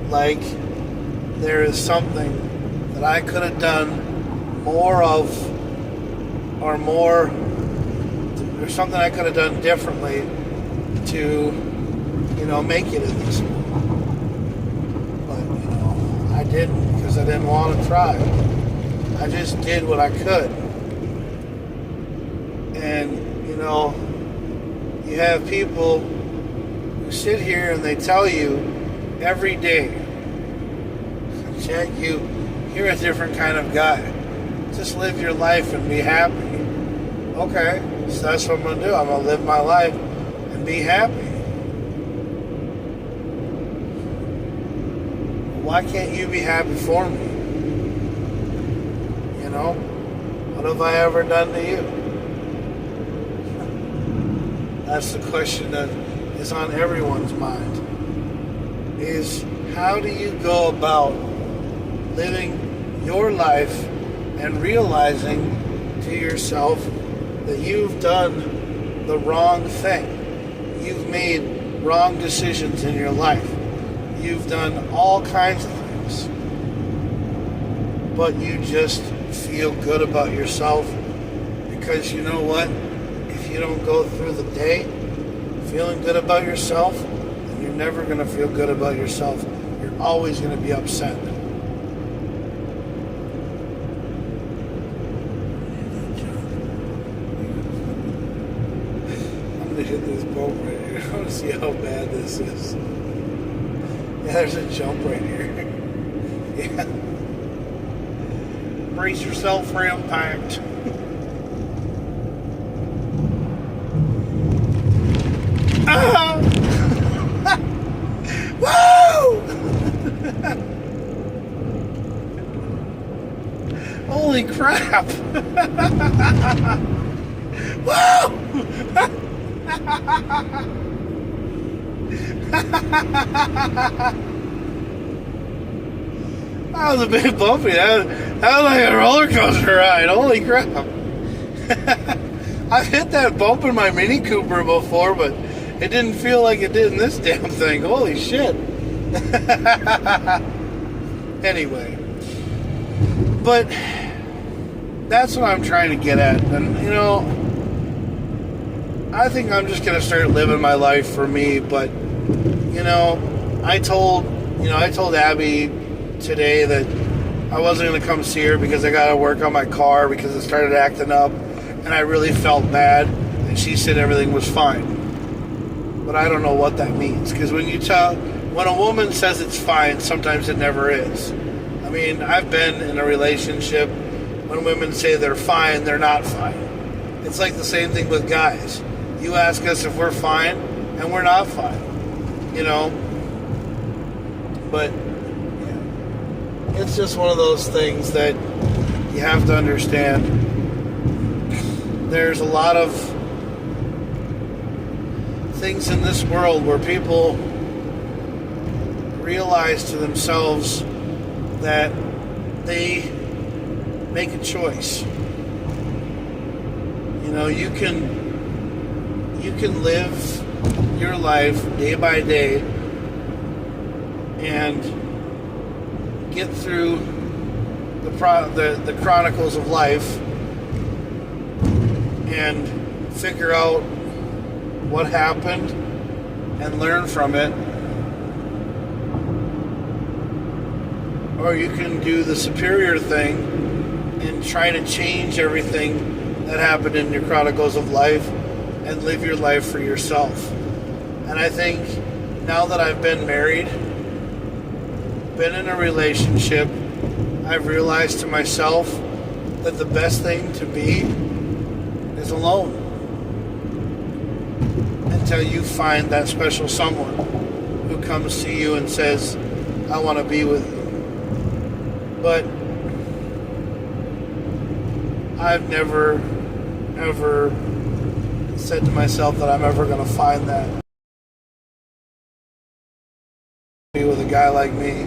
like there is something that I could have done more of, or more there's something I could have done differently to, make it in this world. But, I didn't, because I didn't want to try. I just did what I could. And, you have people who sit here and they tell you every day, Jack, you're a different kind of guy. Just live your life and be happy. Okay, so that's what I'm going to do. I'm going to live my life and be happy. Why can't you be happy for me? What have I ever done to you? That's the question that is on everyone's mind. Is how do you go about living your life and realizing to yourself that you've done the wrong thing. You've made wrong decisions in your life. You've done all kinds of things. But you just feel good about yourself because you know what? If you don't go through the day feeling good about yourself, then you're never going to feel good about yourself. You're always going to be upset. Hit this bump right here. I want to see how bad this is. Yeah, there's a jump right here. Yeah. Brace yourself for impact. Ah! Woo! Holy crap! Woo! That was a bit bumpy. That was like a roller coaster ride. Holy crap. I've hit that bump in my Mini Cooper before, but it didn't feel like it did in this damn thing. Holy shit. Anyway. But that's what I'm trying to get at. And, I think I'm just going to start living my life for me, but, I told Abby today that I wasn't going to come see her because I got to work on my car because it started acting up, and I really felt bad, and she said everything was fine. But I don't know what that means, because when a woman says it's fine, sometimes it never is. I mean, I've been in a relationship when women say they're fine, they're not fine. It's like the same thing with guys. You ask us if we're fine, and we're not fine, But yeah, it's just one of those things that you have to understand. There's a lot of things in this world where people realize to themselves that they make a choice. You can live your life day by day and get through the chronicles of life and figure out what happened and learn from it. Or you can do the superior thing and try to change everything that happened in your chronicles of life and live your life for yourself. And I think now that I've been married, been in a relationship, I've realized to myself that the best thing to be is alone until you find that special someone who comes to you and says, I want to be with you. But I've never, ever said to myself that I'm ever going to find that. Be with a guy like me.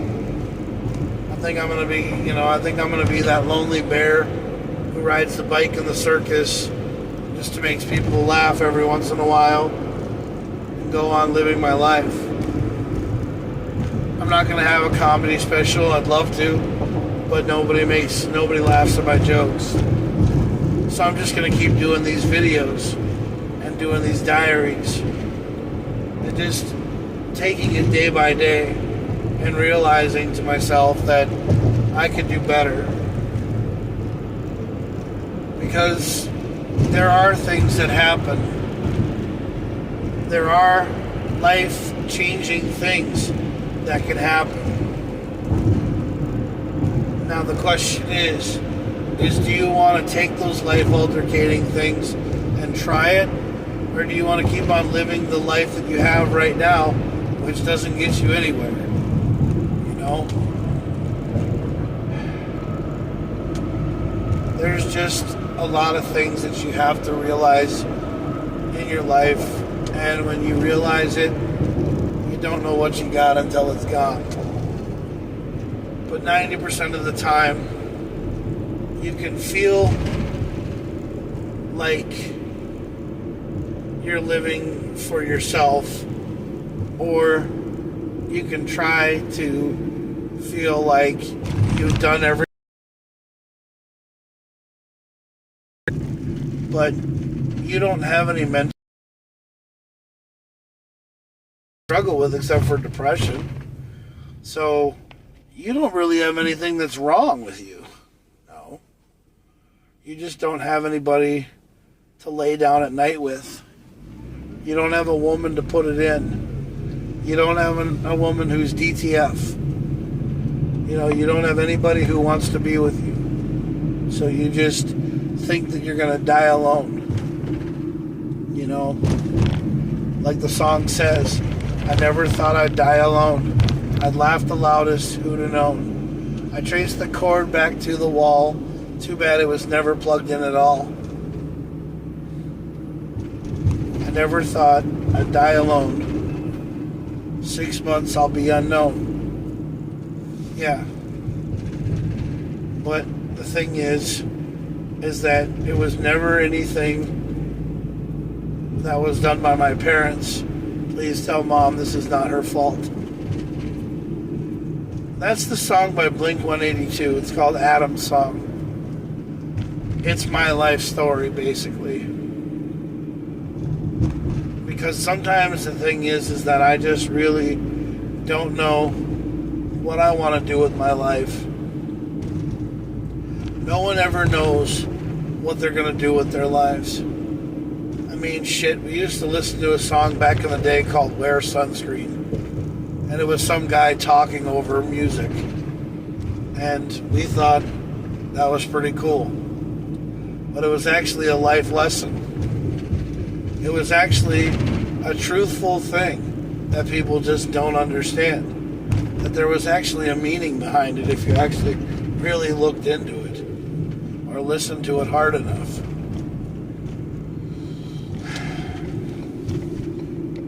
I think I'm going to be, I think I'm going to be that lonely bear who rides the bike in the circus just to make people laugh every once in a while and go on living my life. I'm not going to have a comedy special. I'd love to, but nobody laughs at my jokes. So I'm just going to keep doing these videos and doing these diaries and just taking it day by day and realizing to myself that I could do better. Because there are things that happen. There are life-changing things that can happen. Now the question is do you want to take those life-altering things and try it? Or do you want to keep on living the life that you have right now, which doesn't get you anywhere? You know? There's just a lot of things that you have to realize in your life, and when you realize it, you don't know what you got until it's gone. But 90% of the time, you can feel like you're living for yourself, or you can try to feel like you've done everything, but you don't have any mental struggle with except for depression. So you don't really have anything that's wrong with you. No. You just don't have anybody to lay down at night with. You don't have a woman to put it in. You don't have a woman who's DTF. You know, you don't have anybody who wants to be with you. So you just think that you're going to die alone. You know, like the song says, I never thought I'd die alone. I'd laugh the loudest, who'd have known. I traced the cord back to the wall. Too bad it was never plugged in at all. I never thought I'd die alone. 6 months I'll be unknown. Yeah. But the thing is that it was never anything that was done by my parents. Please tell Mom this is not her fault. That's the song by Blink-182. It's called Adam's Song. It's my life story, basically. Because sometimes the thing is that I just really don't know what I want to do with my life. No one ever knows what they're going to do with their lives. I mean, shit, we used to listen to a song back in the day called Wear Sunscreen. And it was some guy talking over music. And we thought that was pretty cool. But it was actually a life lesson. It was actually a truthful thing that people just don't understand. That there was actually a meaning behind it if you actually really looked into it or listened to it hard enough.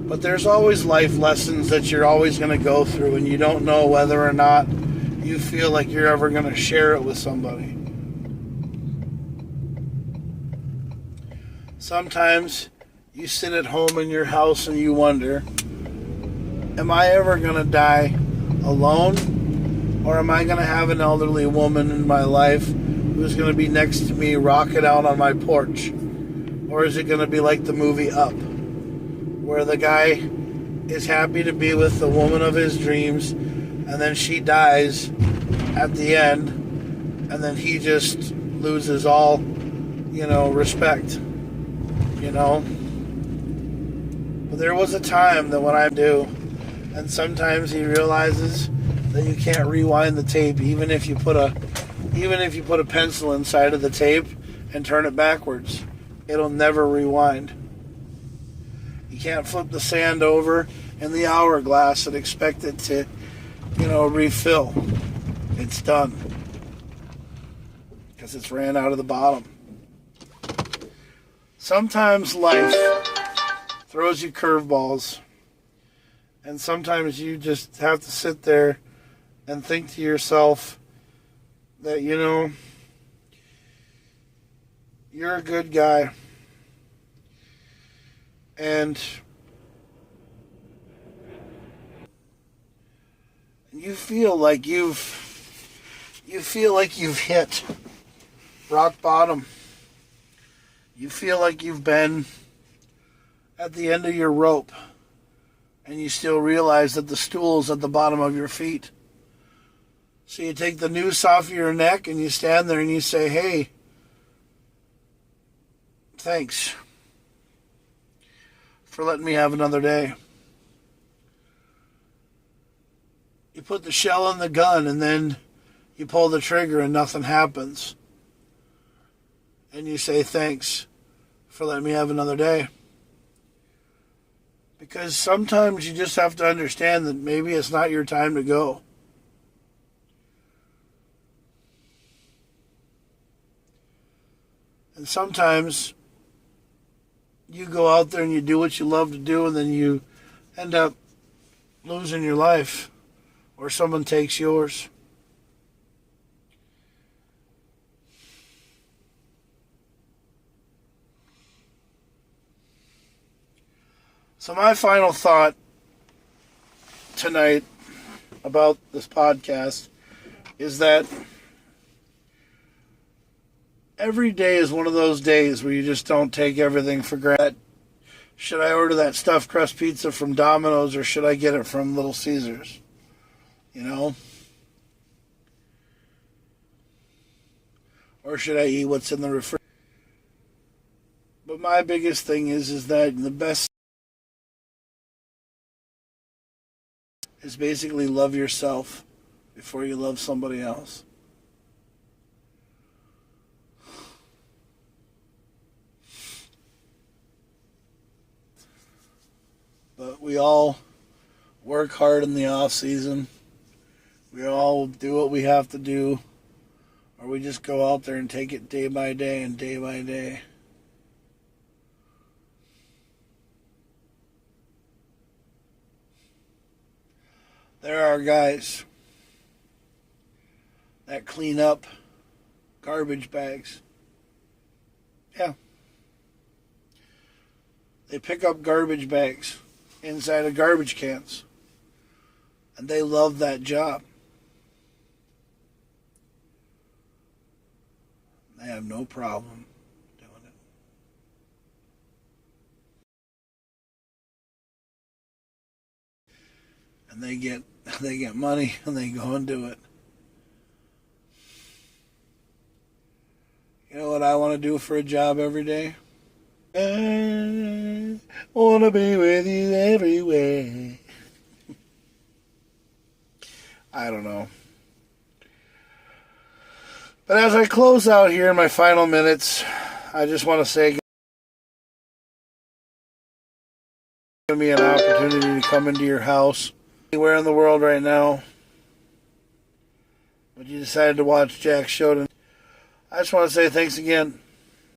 But there's always life lessons that you're always going to go through, and you don't know whether or not you feel like you're ever going to share it with somebody. Sometimes you sit at home in your house and you wonder, am I ever going to die alone? Or am I going to have an elderly woman in my life who's going to be next to me rocking out on my porch? Or is it going to be like the movie Up, where the guy is happy to be with the woman of his dreams, and then she dies at the end, and then he just loses all, respect, But there was a time that when I do, and sometimes he realizes that you can't rewind the tape, even if you put a pencil inside of the tape and turn it backwards. It'll never rewind. You can't flip the sand over in the hourglass and expect it to, refill. It's done. Because it's ran out of the bottom. Sometimes life throws you curveballs. And sometimes you just have to sit there and think to yourself that, you're a good guy. And you feel like you've hit rock bottom. You feel like you've been at the end of your rope and you still realize that the stool's at the bottom of your feet. So you take the noose off your neck and you stand there and you say, hey, thanks for letting me have another day. You put the shell in the gun and then you pull the trigger and nothing happens. And you say, thanks for letting me have another day. Because sometimes you just have to understand that maybe it's not your time to go. And sometimes you go out there and you do what you love to do and then you end up losing your life or someone takes yours. So my final thought tonight about this podcast is that every day is one of those days where you just don't take everything for granted. Should I order that stuffed crust pizza from Domino's or should I get it from Little Caesars? You know? Or should I eat what's in the refrigerator? But my biggest thing is that the best is basically love yourself before you love somebody else. But we all work hard in the off season. We all do what we have to do. Or we just go out there and take it day by day and day by day. There are guys that clean up garbage bags. Yeah. They pick up garbage bags inside of garbage cans. And they love that job. They have no problem doing it. And they get money and they go and do it. You know what I want to do for a job every day? I want to be with you everywhere. I don't know. But as I close out here in my final minutes, I just want to say, give me an opportunity to come into your house anywhere in the world right now. But you decided to watch Jack's show tonight. I just want to say thanks again.